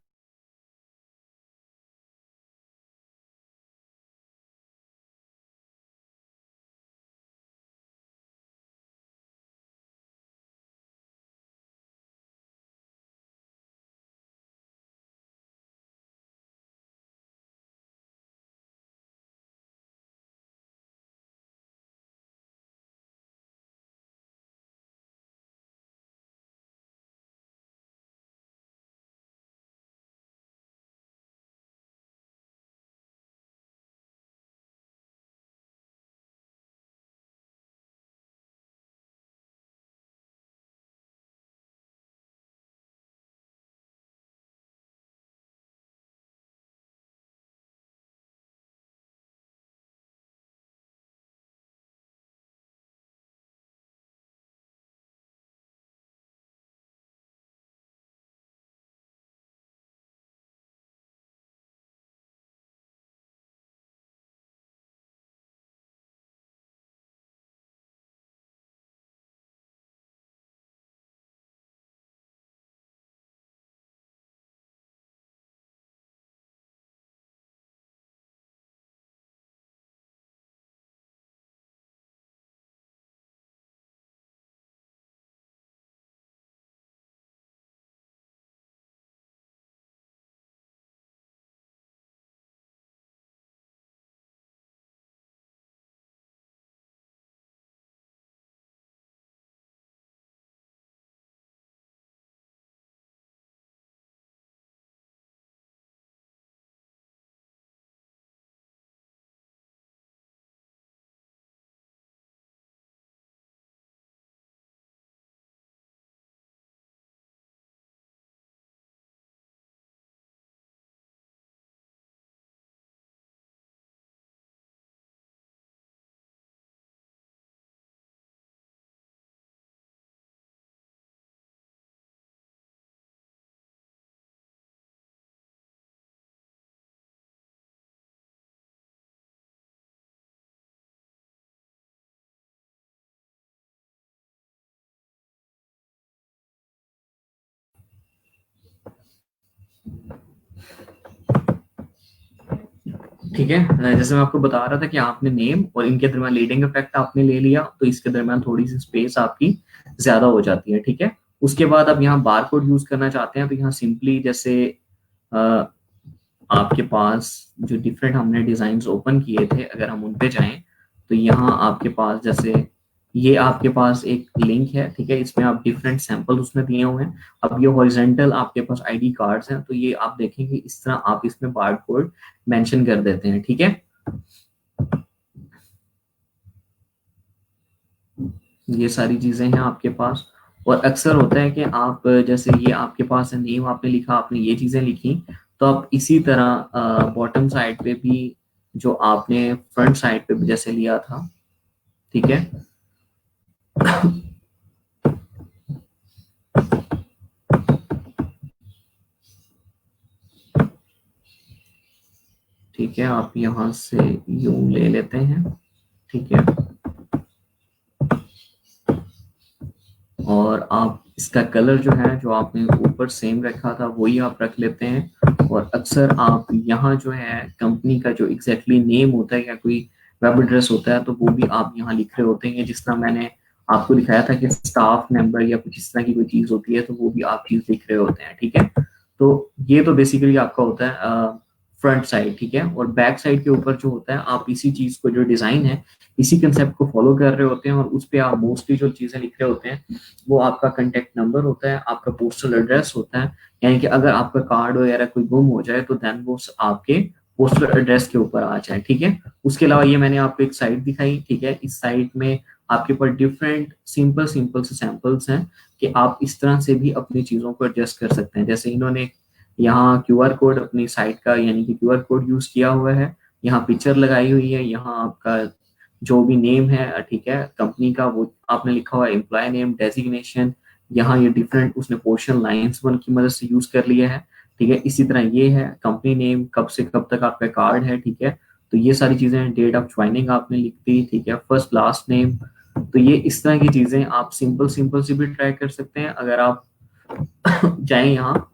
ठीक है, जैसे मैं आपको बता रहा था कि आपने नेम और इनके दरमियान लीडिंग इफेक्ट आपने ले लिया, तो इसके दरमियान थोड़ी सी स्पेस आपकी ज्यादा हो जाती है। ठीक है, उसके बाद अब यहाँ बार कोड यूज करना चाहते हैं, तो यहाँ सिंपली जैसे अ, आपके पास जो डिफरेंट हमने डिजाइन ओपन किए थे, अगर हम उन पे जाएं, तो यहाँ आपके पास जैसे ये आपके पास एक लिंक है। ठीक है, इसमें आप डिफरेंट सैंपल उसमें दिए हुए हैं। अब ये हॉरिजेंटल आपके पास आईडी कार्ड्स हैं, तो ये आप देखेंगे इस तरह आप इसमें बार कोड मेंशन कर देते हैं। ठीक है, ये सारी चीजें हैं आपके पास। और अक्सर होता है कि आप जैसे ये आपके पास है नेम आपने लिखा, आपने ये चीजें लिखी, तो आप इसी तरह बॉटम साइड पे भी जो आपने फ्रंट साइड पे भी जैसे लिया था। ठीक है, ठीक है, आप यहाँ से यूं ले लेते हैं। ठीक है, और आप इसका कलर जो है जो आपने ऊपर सेम रखा था वही आप रख लेते हैं। और अक्सर आप यहाँ जो है कंपनी का जो एग्जैक्टली नेम होता है या कोई वेब एड्रेस होता है, तो वो भी आप यहाँ लिख रहे होते हैं। जिस तरह मैंने आपको दिखाया था कि स्टाफ मेंबर या कुछ इस तरह की कोई चीज होती है, तो वो भी आप चीज लिख रहे होते हैं। ठीक है, तो ये तो बेसिकली आपका होता है फ्रंट साइड। ठीक है, और बैक साइड के ऊपर जो होता है, आप इसी चीज को जो डिजाइन है इसी कंसेप्ट को फॉलो कर रहे होते हैं, और उस पे आप मोस्टली जो चीजें लिख रहे होते हैं वो आपका कंटेक्ट नंबर होता है, आपका पोस्टल एड्रेस होता है। यानी कि अगर आपका कार्ड वगैरह कोई गुम हो जाए तो देन वो आपके पोस्टल एड्रेस के ऊपर आ जाए। ठीक है, उसके अलावा ये मैंने आपको एक साइट दिखाई। ठीक है, इस साइट में आपके पास डिफरेंट सिंपल सिंपल से सैंपल्स हैं कि आप इस तरह से भी अपनी चीजों को एडजस्ट कर सकते हैं। जैसे इन्होंने यहाँ क्यूआर कोड अपनी साइट का यानी कि क्यूआर कोड यूज किया हुआ है, यहाँ पिक्चर लगाई हुई है, यहाँ आपका जो भी नेम है, ठीक है, कंपनी का वो आपने लिखा हुआ है, एम्प्लॉय नेम डेजिग्नेशन, यहाँ ये डिफरेंट उसने पोर्शन लाइंस वन की मदद से यूज कर लिया है। ठीक है, इसी तरह ये है कंपनी नेम, कब से कब तक आपका कार्ड है। ठीक है, तो ये सारी चीजें हैं, डेट ऑफ ज्वाइनिंग आपने लिख दी। ठीक है, फर्स्ट लास्ट नेम, तो ये इस तरह की चीजें आप सिंपल सिंपल से भी ट्राई कर सकते हैं। अगर आप जाएं यहाँ,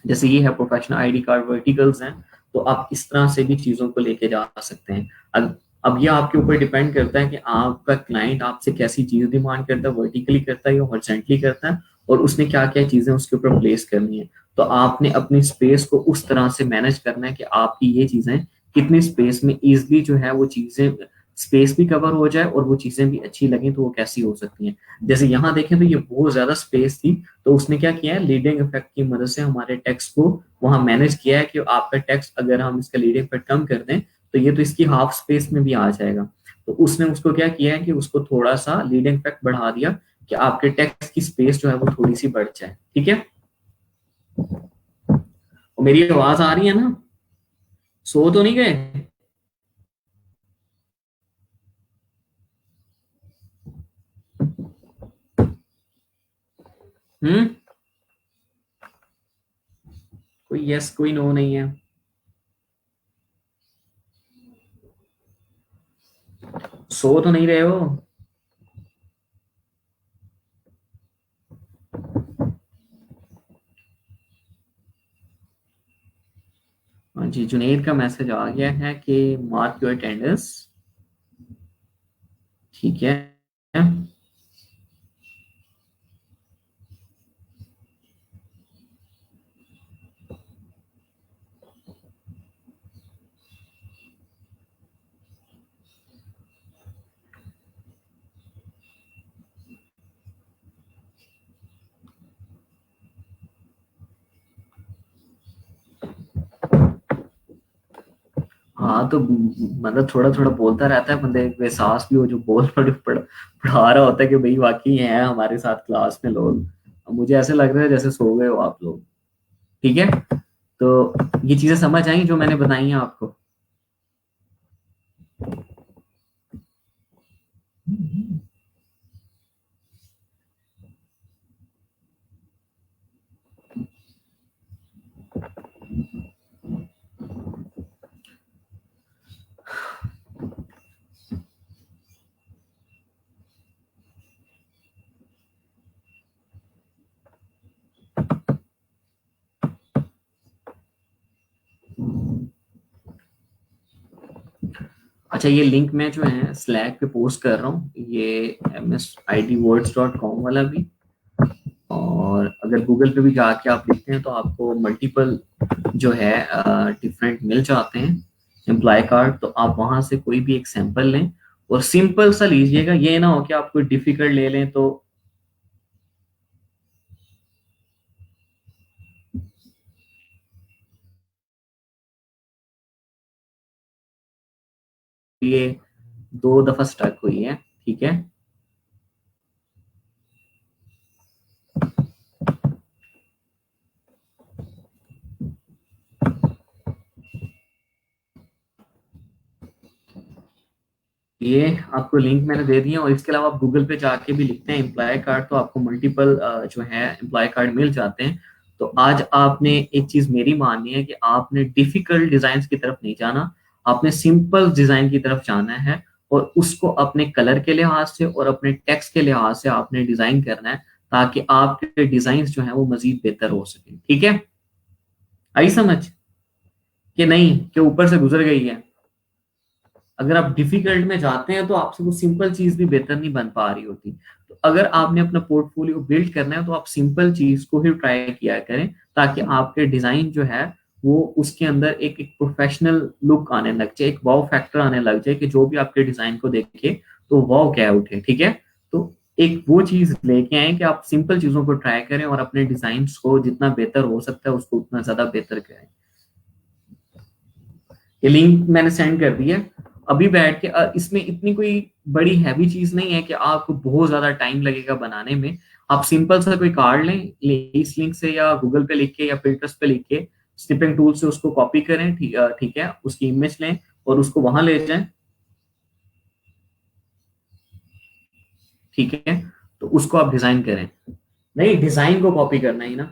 जैसे ये है प्रोफेशनल आईडी कार्ड वर्टिकल्स हैं, तो आप इस तरह से भी चीजों को लेके जा सकते हैं। अब ये आपके ऊपर डिपेंड करता है कि आपका क्लाइंट आपसे कैसी चीज डिमांड करता है, वर्टिकली करता है या हॉरिजॉन्टली करता है, और उसने क्या क्या चीजें उसके ऊपर प्लेस करनी है। तो आपने अपनी स्पेस को उस तरह से मैनेज करना है कि आपकी ये चीजें कितनी स्पेस में इजिली जो है वो चीजें स्पेस भी कवर हो जाए और वो चीजें भी अच्छी लगें, तो वो कैसी हो सकती हैं। जैसे यहाँ देखें तो ये बहुत ज्यादा स्पेस थी, तो उसने क्या किया है, लीडिंग इफेक्ट की मदद से हमारे टेक्स्ट को वहां मैनेज किया है कि आपका टेक्स्ट अगर हम इसका लीडिंग इफेक्ट कम कर दें तो ये तो इसकी हाफ स्पेस में भी आ जाएगा। तो उसने उसको क्या किया है कि उसको थोड़ा सा लीडिंग इफेक्ट बढ़ा दिया कि आपके टेक्स्ट की स्पेस जो है वो थोड़ी सी बढ़ जाए। ठीक है, और मेरी आवाज आ रही है ना? सो तो नहीं गए? हम्म, कोई यस कोई नो नहीं है। सो तो नहीं रहे हो? हाँ जी, जुनेद का मैसेज आ गया है कि मार्क योर अटेंडेंस। ठीक है, हाँ तो मतलब थोड़ा थोड़ा बोलता रहता है, बंदे को एहसास भी हो जो पढ़ा रहा होता है कि भाई वाकई है हमारे साथ क्लास में लोग। मुझे ऐसे लग रहा है जैसे सो गए हो आप लोग। ठीक है, तो ये चीजें समझ आई जो मैंने बताई हैं आपको? अच्छा, ये लिंक मैं जो है स्लैक पे पोस्ट कर रहा हूँ, ये msidwords.com वाला भी। और अगर गूगल पे भी जाके आप लिखते हैं तो आपको मल्टीपल जो है डिफरेंट मिल जाते हैं एम्प्लॉय कार्ड। तो आप वहां से कोई भी एक सैंपल लें और सिंपल सा लीजिएगा, ये ना हो कि आप कोई डिफिकल्ट ले लें तो ये 2 दफा स्टक हुई है। ठीक है, ये आपको लिंक मैंने दे दिया। और इसके अलावा आप गूगल पे जाके भी लिखते हैं एम्प्लॉय कार्ड तो आपको मल्टीपल जो है एम्प्लॉय कार्ड मिल जाते हैं। तो आज आपने एक चीज मेरी माननी है कि आपने डिफिकल्ट डिजाइन की तरफ नहीं जाना, आपने सिंपल डिजाइन की तरफ जाना है। और उसको अपने कलर के लिहाज से और अपने टेक्स्ट के लिहाज से आपने डिजाइन करना है, ताकि आपके डिजाइन जो है वो मजीद बेहतर हो सके। ठीक है, आई समझ कि नहीं, कि ऊपर से गुजर गई है? अगर आप डिफिकल्ट में जाते हैं तो आपसे वो सिंपल चीज भी बेहतर नहीं बन पा रही होती। तो अगर आपने अपना पोर्टफोलियो बिल्ड करना है तो आप सिंपल चीज को ही ट्राई किया करें, ताकि आपके डिजाइन जो है वो उसके अंदर एक प्रोफेशनल लुक आने लग जाए, एक वाव फैक्टर आने लग जाए कि जो भी आपके डिजाइन को देखे तो वाव क्या उठे। ठीक है, तो एक वो चीज लेके आए कि आप सिंपल चीजों को ट्राई करें और अपने डिजाइन को जितना बेहतर हो सकता है उसको उतना ज्यादा बेहतर करें। ये लिंक मैंने सेंड कर दी है। अभी बैठ के इसमें इतनी कोई बड़ी हैवी चीज नहीं है कि आपको बहुत ज्यादा टाइम लगेगा बनाने में। आप सिंपल सा कोई कार्ड लें, इस लिंक से या गूगल पे लिख के या Pinterest पे लिख के स्निपिंग टूल से उसको कॉपी करें। ठीक है, उसकी इमेज लें और उसको वहां ले जाएं। ठीक है, तो उसको आप डिजाइन करें। नहीं, डिजाइन को कॉपी करना ही ना,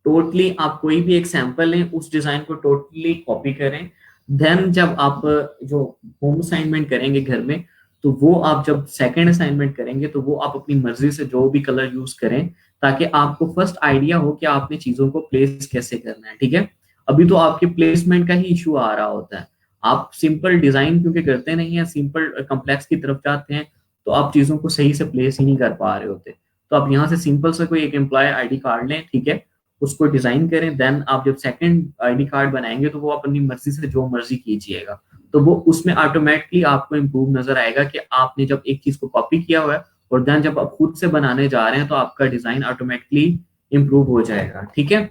टोटली आप कोई भी एक सैंपल लें, उस डिजाइन को टोटली कॉपी करें। देन जब आप जो होम असाइनमेंट करेंगे घर में, तो वो आप जब सेकंड असाइनमेंट करेंगे तो वो आप अपनी मर्जी से जो भी कलर यूज करें, ताकि आपको फर्स्ट आइडिया हो कि आपने चीजों को प्लेस कैसे करना है। ठीक है, अभी तो आपके प्लेसमेंट का ही इशू आ रहा होता है। आप सिंपल डिजाइन क्योंकि करते नहीं है, सिंपल कम्प्लेक्स की तरफ जाते हैं, तो आप चीजों को सही से प्लेस ही नहीं कर पा रहे होते। तो आप यहाँ से सिंपल से कोई एक एम्प्लॉय आईडी कार्ड लें। ठीक है, उसको डिजाइन करें। देन आप जब सेकंड आईडी कार्ड बनाएंगे तो वो आप अपनी मर्जी से जो मर्जी कीजिएगा, तो वो उसमें ऑटोमेटिकली आपको इम्प्रूव नजर आएगा कि आपने जब एक चीज को कॉपी किया हुआ है और देन जब आप खुद से बनाने जा रहे हैं तो आपका डिजाइन ऑटोमेटिकली इम्प्रूव हो जाएगा। ठीक है,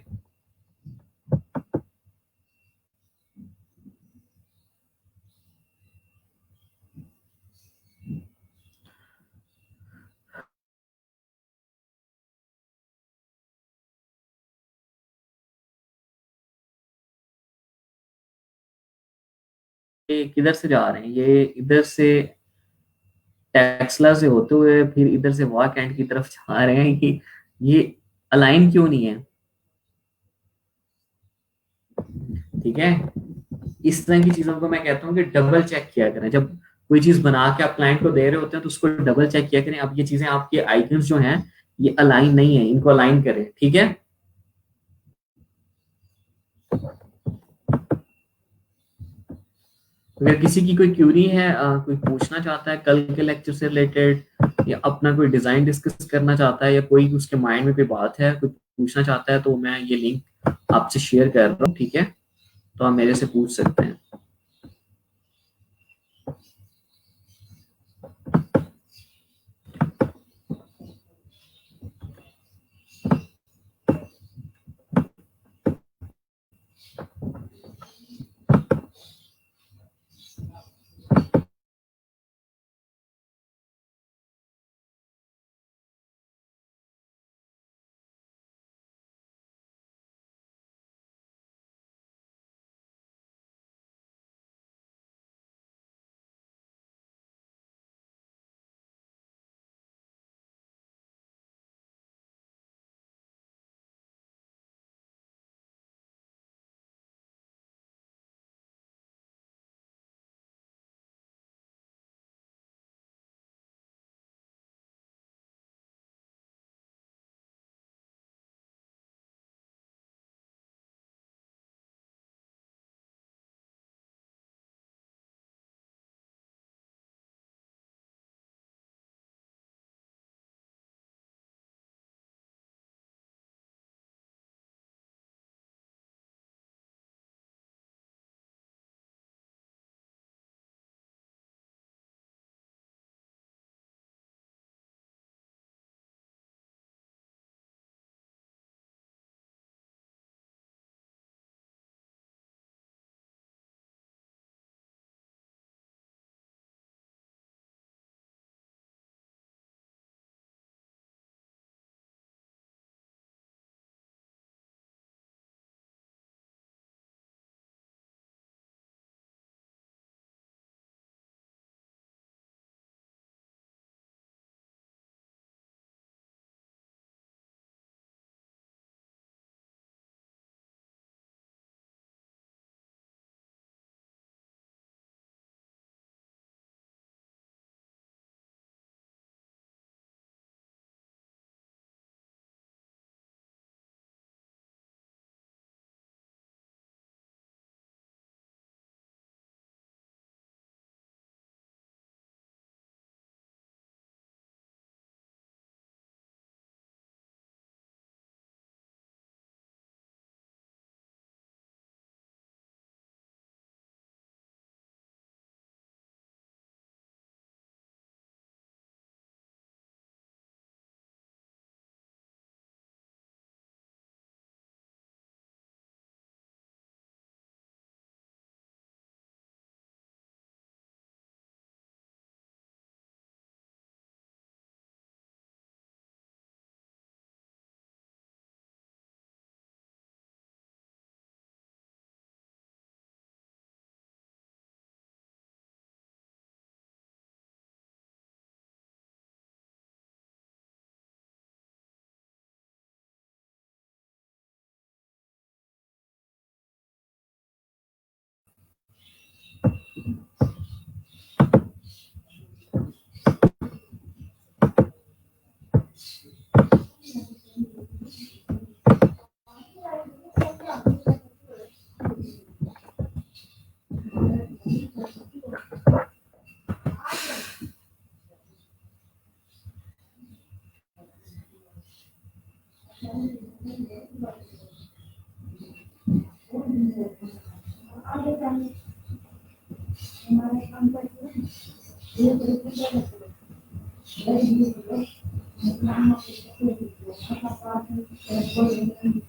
ये किधर से जा रहे हैं? ये इधर से टेक्सला से होते हुए फिर इधर से वॉक एंड की तरफ जा रहे हैं कि ये अलाइन क्यों नहीं है? ठीक है, इस तरह की चीजों को मैं कहता हूँ कि डबल चेक किया करें। जब कोई चीज बना के आप क्लाइंट को दे रहे होते हैं तो उसको डबल चेक किया करें। अब ये चीजें आपके आइकन्स जो हैं ये अलाइन नहीं है, इनको अलाइन करें। ठीक है, अगर किसी की कोई क्यूरी है, कोई पूछना चाहता है कल के लेक्चर से रिलेटेड, या अपना कोई डिजाइन डिस्कस करना चाहता है, या कोई उसके माइंड में कोई बात है, कोई पूछना चाहता है, तो मैं ये लिंक आपसे शेयर कर रहा हूँ। ठीक है, तो आप मेरे से पूछ सकते हैं।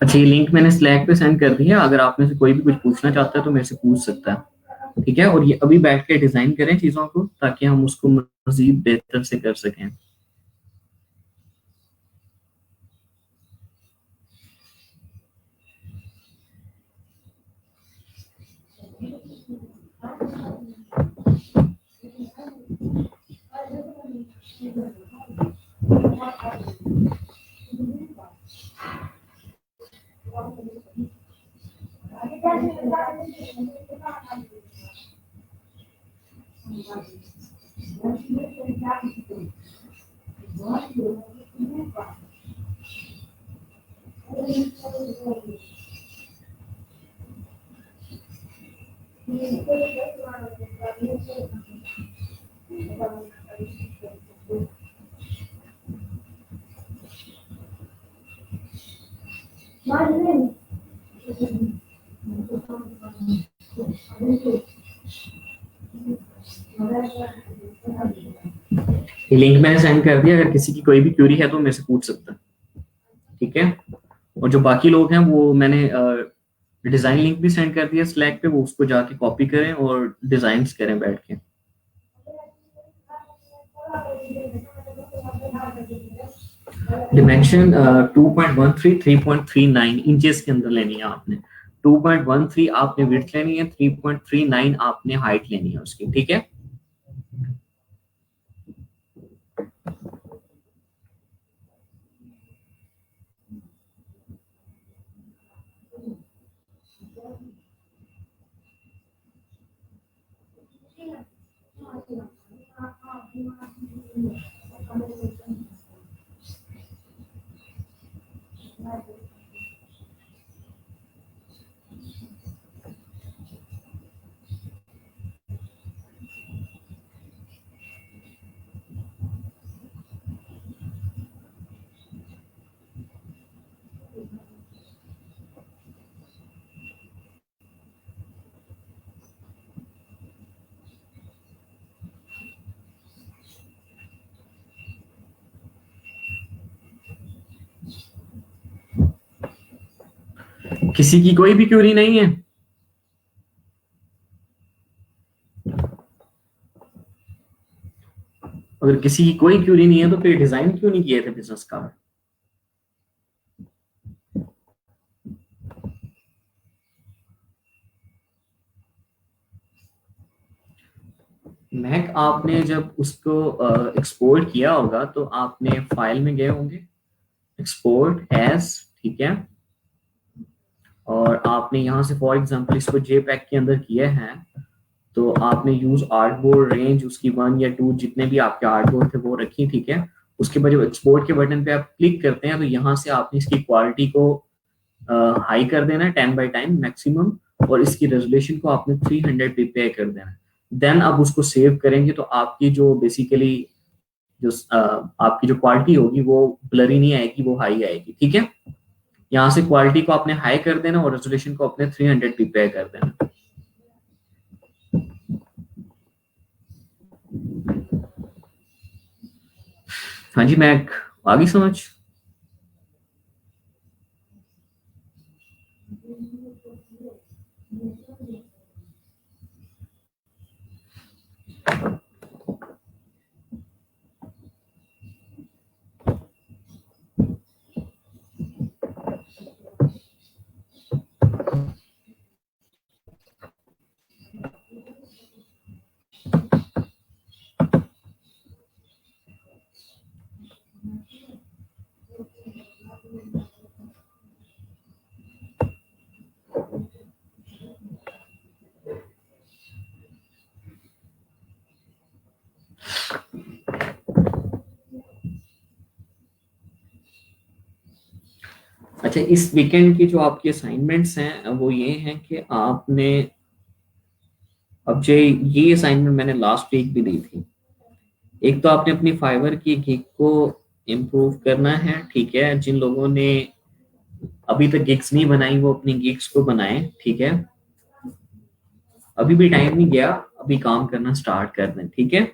अच्छा, ये लिंक मैंने स्लैक पे सेंड कर दिया, अगर आप में से कोई भी कुछ पूछना चाहता है तो मेरे से पूछ सकता है, ठीक है। और ये अभी बैठ के डिजाइन करें चीजों को ताकि हम उसको मजीद बेहतर से कर सकें। ये लिंक मैंने सेंड कर दिया, अगर किसी की कोई भी क्वेरी है तो मेरे से पूछ सकता है, ठीक है। और जो बाकी लोग हैं वो मैंने डिजाइन लिंक भी सेंड कर दिया स्लैक पे, वो उसको जाके कॉपी करें और डिजाइन करें बैठ के। डिमेंशन 2.13 3.39 इंचेस के अंदर लेनी है आपने। 2.13 आपने विड्थ लेनी है, 3.39 आपने हाइट लेनी है उसकी, ठीक है। किसी की कोई भी क्वेरी नहीं है? अगर किसी की कोई क्वेरी नहीं है तो फिर डिजाइन क्यों नहीं किए थे बिजनेस कार्ड? मैक आपने जब उसको एक्सपोर्ट किया होगा तो आपने फाइल में गए होंगे, एक्सपोर्ट एज, ठीक है। और आपने यहाँ से फॉर एग्जांपल इसको जेपैक के अंदर किया है, तो आपने यूज आर्टबोर्ड रेंज उसकी 1 या 2 जितने भी आपके आर्टबोर्ड थे वो रखी, ठीक है। उसके बाद जब एक्सपोर्ट के बटन पे आप क्लिक करते हैं तो यहाँ से आपने इसकी क्वालिटी को हाई कर देना है 10x10 मैक्सिमम, और इसकी रेजोल्यूशन को आपने 300 ppi कर देना है। देन अब उसको सेव करेंगे तो आपकी जो बेसिकली जो आपकी जो क्वालिटी होगी वो ब्लरी नहीं आएगी, वो हाई आएगी, ठीक है। यहाँ से क्वालिटी को आपने हाई कर देना और रेजोल्यूशन को अपने 300 ppi कर देना। हाँ जी मैक, आगे समझ। अच्छा, इस वीकेंड की जो आपकी असाइनमेंट्स हैं वो ये हैं कि आपने अब जो ये असाइनमेंट मैंने लास्ट वीक भी दी थी, एक तो आपने अपनी फाइवर की गिग को इम्प्रूव करना है, ठीक है। जिन लोगों ने अभी तक गिग्स नहीं बनाई वो अपनी गिग्स को बनाएं, ठीक है। अभी भी टाइम नहीं गया, अभी काम करना स्टार्ट कर दें, ठीक है।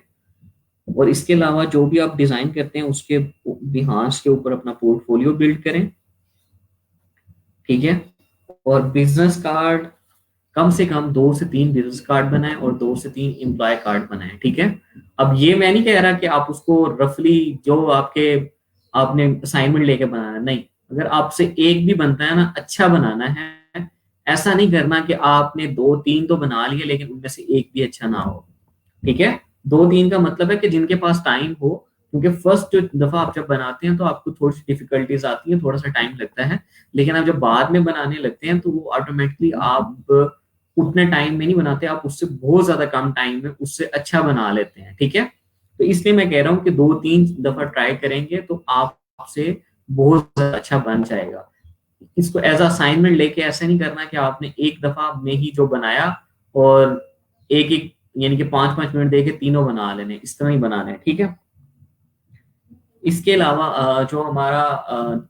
और इसके अलावा जो भी आप डिजाइन करते हैं उसके बिहास के ऊपर अपना पोर्टफोलियो बिल्ड करें, ठीक है। और बिजनेस कार्ड, कम से कम 2 से 3 बिजनेस कार्ड बनाएं और 2 से 3 एम्प्लॉय कार्ड बनाएं, ठीक है। अब ये मैं नहीं कह रहा कि आप उसको रफली जो आपने असाइनमेंट लेके बनाना है, नहीं। अगर आपसे एक भी बनता है ना, अच्छा बनाना है। ऐसा नहीं करना कि आपने 2 3 तो बना लिए लेकिन उनमें से एक भी अच्छा ना हो, ठीक है। 2 3 का मतलब है कि जिनके पास टाइम हो, क्योंकि फर्स्ट जो दफा आप जब बनाते हैं तो आपको थोड़ी सी डिफिकल्टीज आती है, थोड़ा सा टाइम लगता है। लेकिन आप जब बाद में बनाने लगते हैं तो वो ऑटोमेटिकली आप उतने टाइम में नहीं बनाते, आप उससे बहुत ज्यादा कम टाइम में उससे अच्छा बना लेते हैं, ठीक है। तो इसलिए मैं कह रहा हूँ कि 2 3 दफा ट्राई करेंगे तो आपसे बहुत ज्यादा अच्छा बन जाएगा। इसको एज असाइनमेंट लेके ऐसे नहीं करना कि आपने एक दफा में ही जो बनाया और एक एक यानी कि 5 5 मिनट देके तीनों बना लेने, इस तरह ही बनाने, ठीक है। इसके अलावा जो हमारा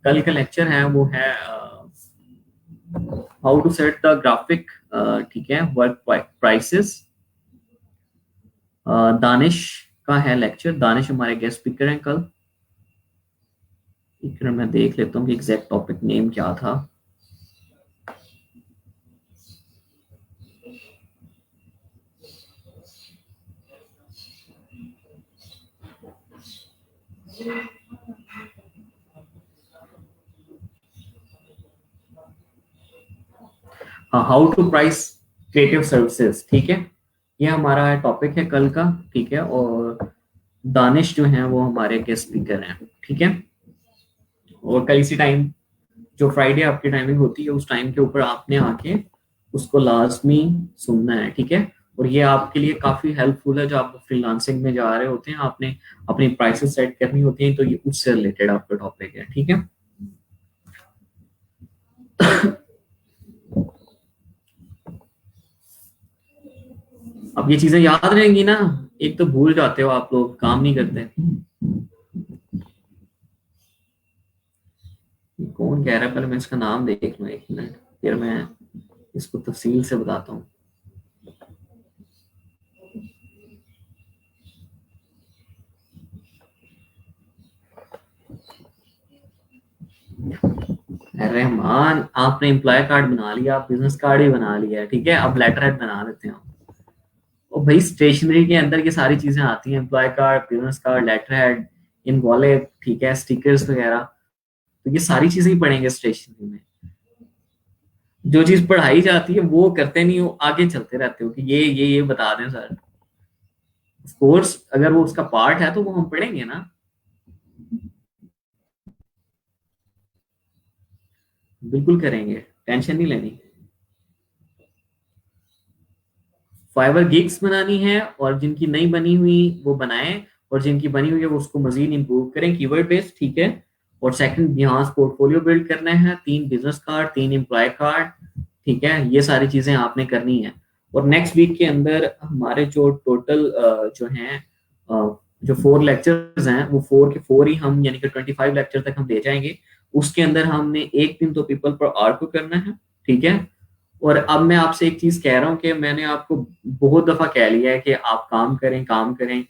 कल का लेक्चर है वो है how to set the graphic, ठीक है, वर्क प्राइसेस। दानिश का है लेक्चर, दानिश हमारे गेस्ट स्पीकर हैं कल। एक मिनट मैं देख लेता हूँ कि एग्जैक्ट टॉपिक नेम क्या था। How to price creative services, ठीक है। ये हमारा टॉपिक है कल का, ठीक है। और दानिश जो है वो हमारे गेस्ट स्पीकर हैं, ठीक है। और कल इसी टाइम, जो फ्राइडे आपकी टाइमिंग होती है उस टाइम के ऊपर आपने आके उसको लाजमी सुनना है, ठीक है। और ये आपके लिए काफी हेल्पफुल है, जो आप फ्रीलांसिंग में जा रहे होते हैं, आपने अपनी प्राइसेस सेट करनी होती हैं, तो ये उससे रिलेटेड आपका टॉपिक है, ठीक है। अब ये चीजें याद रहेंगी ना, एक तो भूल जाते हो आप लोग, काम नहीं करते। कौन कह रहा है, पहले मैं इसका नाम देख लूं, 1 मिनट, फिर मैं इसको तफसील से बताता हूँ। रहमान, आपने एम्प्लॉय कार्ड बना लिया, आप बिजनेस कार्ड ही बना लिया, ठीक है। अब लेटर हेड बना लेते हैं। और भाई स्टेशनरी के अंदर की सारी चीजें आती हैं, employ card, business card, letterhead, envelope, ठीक है, स्टिकर्स वगैरह। तो ये सारी चीजें ही पढ़ेंगे स्टेशनरी में। जो चीज पढ़ाई जाती है वो करते नहीं हो, आगे चलते रहते हो कि ये बता दें सर। कोर्स अगर वो उसका पार्ट है तो वो हम पढ़ेंगे ना, बिल्कुल करेंगे, टेंशन नहीं लेनी। फाइवर गिग्स बनानी है और जिनकी नहीं बनी हुई वो बनाएं, और जिनकी बनी हुई है वो उसको मजीद इंप्रूव करें, कीवर्ड बेस्ड, ठीक है। और सेकंड, यहाँ पोर्टफोलियो बिल्ड करना है, 3 बिजनेस कार्ड, 3 एम्प्लॉय कार्ड, ठीक है। ये सारी चीजें आपने करनी है। और नेक्स्ट वीक के अंदर हमारे जो टोटल जो हैं जो 4 लेक्चर्स हैं वो 4 के 4 ही हम, यानी कि 25 लेक्चर तक हम ले जाएंगे। उसके अंदर हमने एक दिन तो पीपल पर आर को करना है, ठीक है। और अब मैं आपसे एक चीज कह रहा हूँ कि मैंने आपको बहुत दफा कह लिया है कि आप काम करें, काम करें,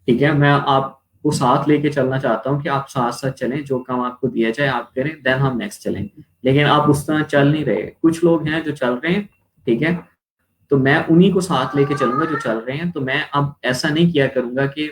ठीक है। मैं आपको साथ लेके चलना चाहता हूँ कि आप साथ साथ चलें, जो काम आपको दिया जाए आप करें, देन हम नेक्स्ट चलें। लेकिन आप उस तरह चल नहीं रहे, कुछ लोग हैं जो चल रहे हैं, ठीक है। तो मैं उन्हीं को साथ लेके चलूंगा जो चल रहे हैं। तो मैं अब ऐसा नहीं किया करूंगा कि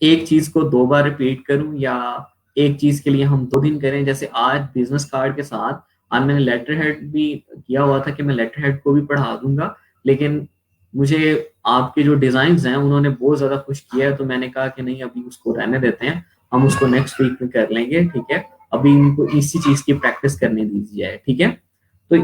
एक चीज को 2 बार रिपीट करूं, या एक चीज के लिए हम 2 दिन करें। जैसे आज बिजनेस कार्ड के साथ आज मैंने लेटर हेड भी किया हुआ था कि मैं लेटर हेड को भी पढ़ा दूंगा, लेकिन मुझे आपके जो डिजाइन हैं उन्होंने बहुत ज्यादा खुश किया है, तो मैंने कहा कि नहीं, अभी उसको रहने देते हैं, हम उसको नेक्स्ट वीक में कर लेंगे, ठीक है। अभी इनको इसी चीज की प्रैक्टिस करने दीजिए, ठीक है। तो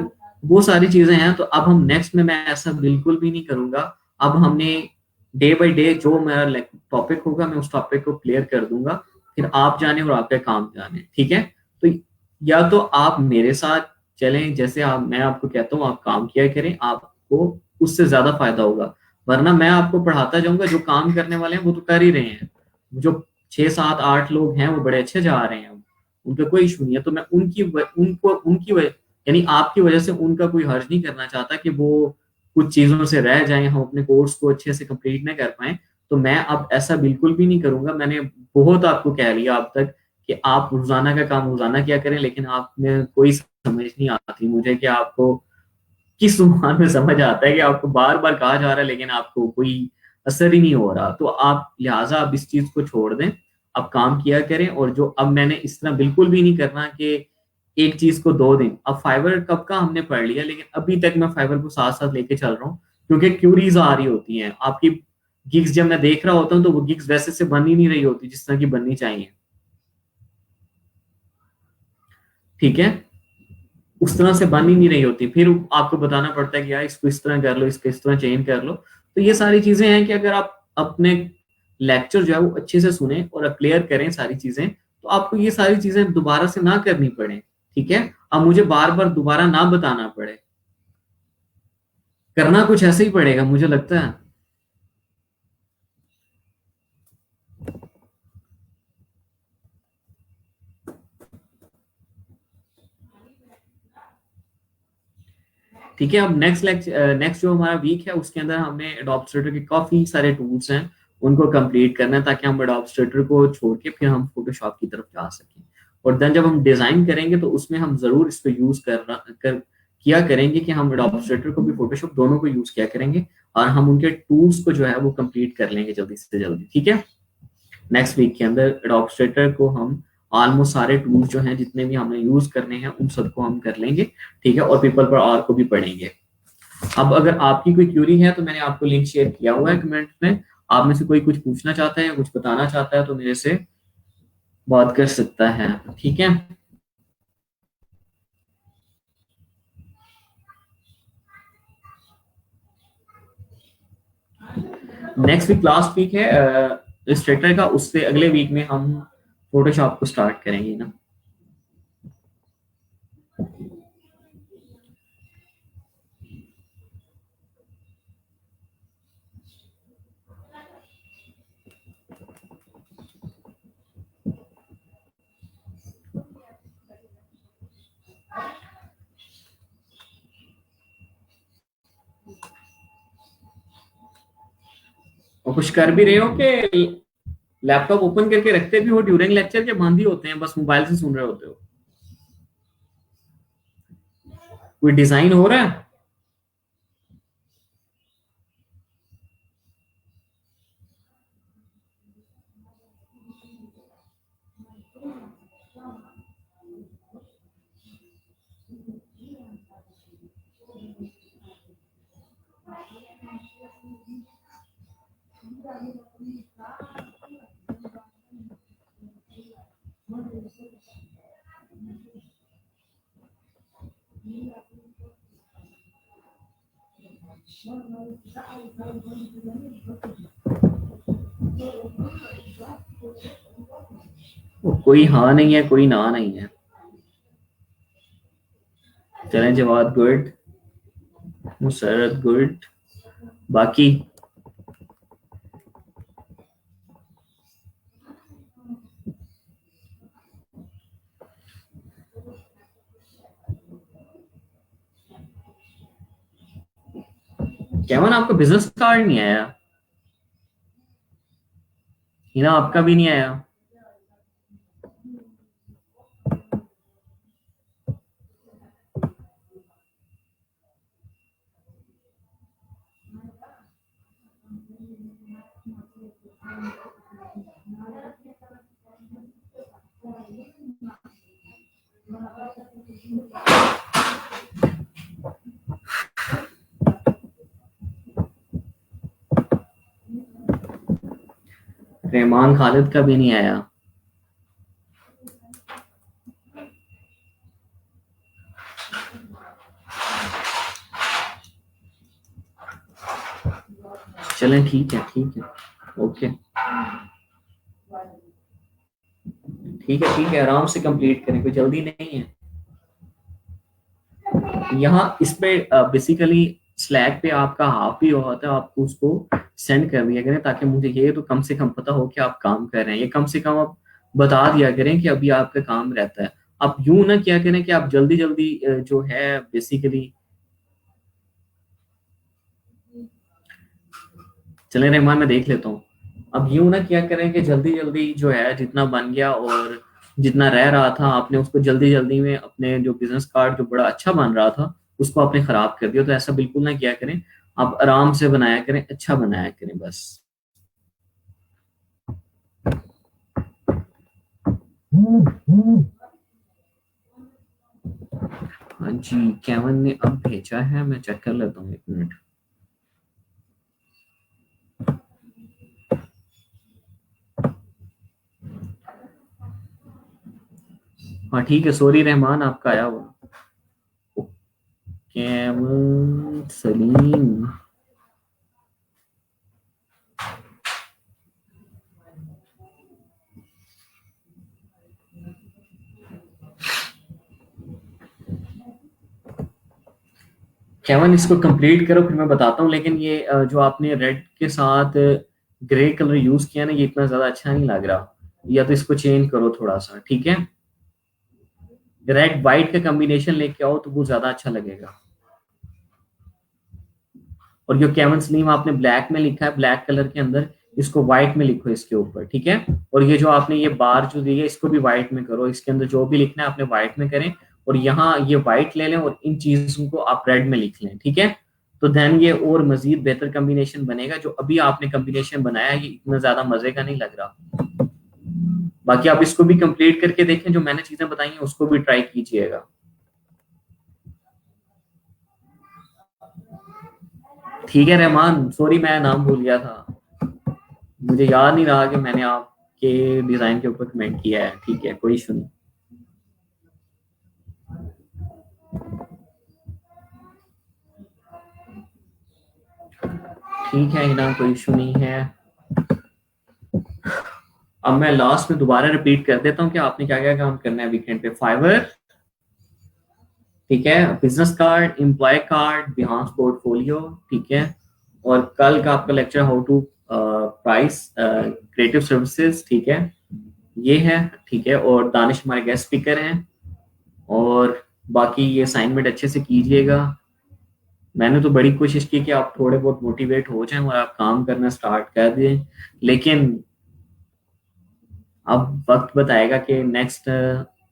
वो सारी चीजें हैं। तो अब हम नेक्स्ट में मैं ऐसा बिल्कुल भी नहीं करूंगा। अब हमने डे बाय डे जो मेरा टॉपिक होगा मैं उस टॉपिक को क्लियर कर दूंगा, फिर आप जाने और आपके काम जाने, ठीक है। तो या तो आप मेरे साथ चलें, जैसे आप, मैं आपको कहता हूँ आप काम किया करें, आपको उससे ज्यादा फायदा होगा। वरना मैं आपको पढ़ाता जाऊंगा, जो काम करने वाले हैं वो तो कर ही रहे हैं, जो 6 7 8 लोग हैं वो बड़े अच्छे जा रहे हैं, उनका कोई इशू नहीं है। तो मैं उनकी उनको उनकी वजह, यानी आपकी वजह से उनका कोई हर्ज नहीं करना चाहता कि वो कुछ चीजों से रह जाएं, हम अपने कोर्स को अच्छे से कंप्लीट ना कर पाए, तो मैं अब ऐसा बिल्कुल भी नहीं करूंगा। मैंने बहुत आपको कह लिया अब तक कि आप रोजाना का काम रोजाना क्या करें, लेकिन आप में कोई समझ नहीं आती मुझे कि आपको किस जुबान में समझ आता है कि आपको बार बार कहा जा रहा है लेकिन आपको कोई असर ही नहीं हो रहा। तो आप लिहाजा आप इस चीज को छोड़ दें, आप काम किया करें। और जो अब मैंने इस तरह बिल्कुल भी नहीं करना कि एक चीज को 2 दिन, अब फाइवर कब का हमने पढ़ लिया, लेकिन अभी तक मैं फाइवर को साथ साथ लेके चल रहा हूँ, क्योंकि क्यूरीज आ रही होती हैं आपकी। गिग्स जब मैं देख रहा होता हूँ तो वो गिग्स वैसे से बन ही नहीं रही होती जिस तरह की बननी चाहिए, ठीक है, उस तरह से बन ही नहीं रही होती। फिर आपको बताना पड़ता है कि यार इसको इस तरह कर लो, इसको इस तरह चेंज कर लो। तो ये सारी चीजें हैं कि अगर आप अपने लेक्चर जो है वो अच्छे से सुने और क्लियर करें सारी चीजें, तो आपको ये सारी चीजें दोबारा से ना करनी पड़े, ठीक है। अब मुझे बार बार दोबारा ना बताना पड़े, करना कुछ ऐसे ही पड़ेगा मुझे लगता है। ठीक है, अब नेक्स्ट जो हमारा वीक है उसके अंदर हमें एडोप्स्ट्रेटर के काफी सारे टूल्स हैं, उनको कंप्लीट करना है, ताकि हम एडोप्स्ट्रेटर को छोड़ के फिर हम फोटोशॉप की तरफ जा सकें। और देन जब हम डिजाइन करेंगे तो उसमें हम जरूर इसको यूज किया करेंगे कि हम एडोप्स्ट्रेटर को भी फोटोशॉप दोनों को यूज किया करेंगे, और हम उनके टूल्स को जो है वो कंप्लीट कर लेंगे जल्दी से जल्दी, ठीक है। नेक्स्ट वीक के अंदर एडोप्स्ट्रेटर को हम ऑलमोस्ट सारे टूल्स जो हैं जितने भी हमने यूज करने हैं उन सबको हम कर लेंगे, ठीक है। और पीपल पर आर को भी पढ़ेंगे। अब अगर आपकी कोई क्यूरी है तो मैंने आपको लिंक शेयर किया हुआ है कमेंट में, आप में से कोई कुछ पूछना चाहता है या कुछ बताना चाहता है तो मेरे से बात कर सकता है, ठीक है। नेक्स्ट वीक लास्ट वीक है इलस्ट्रेटर का, उससे अगले वीक में हम फोटोशॉप को स्टार्ट करेंगे ना। और कुछ कर भी रहे हो कि लैपटॉप ओपन करके रखते भी हो ड्यूरिंग लेक्चर, के बंद ही होते हैं बस मोबाइल से सुन रहे होते हो? कोई डिजाइन हो रहा है? कोई हाँ नहीं है, कोई ना नहीं है। चलें, जवाब गुड, मुसरत गुड, बाकी कैमन आपका बिजनेस कार्ड नहीं आया? हिना आपका भी नहीं आया? रहमान खालिद का भी नहीं आया? चलें, ठीक है, ठीक है, ओके, ठीक है, ठीक है, आराम से कंप्लीट करें, कोई जल्दी नहीं है। यहाँ इस पे बेसिकली स्लैक पे आपका हाफ ही हुआ था, आपको उसको सेंड कर दिया करें ताकि मुझे ये तो कम से कम पता हो कि आप काम कर रहे हैं। ये कम से कम आप बता दिया करें कि अभी आपका काम रहता है। आप यूं ना किया करें कि आप जल्दी जल्दी जो है बेसिकली चले रहमान, मैं देख लेता हूँ। अब यूं ना क्या करें कि जल्दी जल्दी जो है जितना बन गया और जितना रह रहा था आपने उसको जल्दी जल्दी में अपने जो बिजनेस कार्ड जो बड़ा अच्छा बन रहा था उसको आपने खराब कर दिया। तो ऐसा बिल्कुल ना किया करें, आप आराम से बनाया करें, अच्छा बनाया करें बस। हाँ जी, केवन ने अब भेजा है, मैं चेक कर लेता हूँ, 1 मिनट। हाँ ठीक है, सॉरी रहमान, आपका आया हुआ। केवन सलीम। केवन इसको कंप्लीट करो फिर मैं बताता हूँ, लेकिन ये जो आपने रेड के साथ ग्रे कलर यूज किया ना, ये इतना ज्यादा अच्छा नहीं लग रहा। या तो इसको चेंज करो थोड़ा सा, ठीक है। रेड व्हाइट का कॉम्बिनेशन लेके आओ तो वो ज्यादा अच्छा लगेगा। और जो केवन स्लीम आपने ब्लैक में लिखा है, ब्लैक कलर के अंदर, इसको व्हाइट में लिखो इसके ऊपर, ठीक है। और ये जो आपने ये बार जो दी है इसको भी व्हाइट में करो, इसके अंदर जो भी लिखना है आपने व्हाइट में करें। और यहाँ ये व्हाइट ले लें और इन चीजों को आप रेड में लिख लें, ठीक है। तो देन ये और मजीद बेहतर कॉम्बिनेशन बनेगा। जो अभी आपने कॉम्बिनेशन बनाया है ये इतना ज्यादा मजे का नहीं लग रहा। बाकी आप इसको भी कंप्लीट करके देखें, जो मैंने चीजें बताई हैं उसको भी ट्राई कीजिएगा। ठीक है रहमान, सॉरी मैं नाम भूल गया था, मुझे याद नहीं रहा कि मैंने आपके डिजाइन के ऊपर कमेंट किया है। ठीक है, कोई इशू नहीं। ठीक है ना, कोई इशू नहीं है। अब मैं लास्ट में दोबारा रिपीट कर देता हूँ कि आपने क्या क्या काम करना है वीकेंड पे। फाइवर, ठीक है, business card, employee card, Behance portfolio, ठीक है। और कल का आपका lecture how to price creative services, ठीक है, ये है, ठीक है। और दानिश हमारे गेस्ट स्पीकर हैं। और बाकी ये असाइनमेंट अच्छे से कीजिएगा। मैंने तो बड़ी कोशिश की कि आप थोड़े बहुत मोटिवेट हो जाएं और आप काम करना स्टार्ट कर दें, लेकिन अब वक्त बताएगा कि नेक्स्ट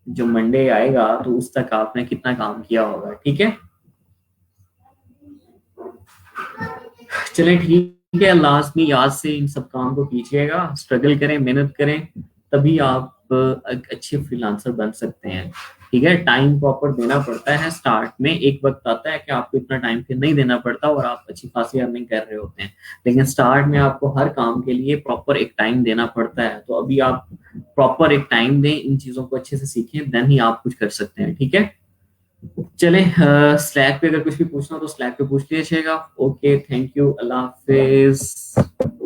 जो मंडे आएगा तो उस तक आपने कितना काम किया होगा, ठीक है। चलें ठीक है, लाजमी याद से इन सब काम को कीजिएगा, स्ट्रगल करें, मेहनत करें, तभी आप एक अच्छे फ्रीलांसर बन सकते हैं। ठीक है, टाइम प्रॉपर देना पड़ता है। स्टार्ट में एक वक्त आता है कि आपको इतना टाइम फिर नहीं देना पड़ता और आप अच्छी खासी अर्निंग कर रहे होते हैं, लेकिन स्टार्ट में आपको हर काम के लिए प्रॉपर एक टाइम देना पड़ता है। तो अभी आप प्रॉपर एक टाइम दें, इन चीजों को अच्छे से सीखें, देन ही आप कुछ कर सकते हैं, ठीक है। चले, स्लैक पे अगर कुछ भी पूछना हो तो स्लैक पे पूछ लीजिएगा। Okay, thank you, Allah Hafiz.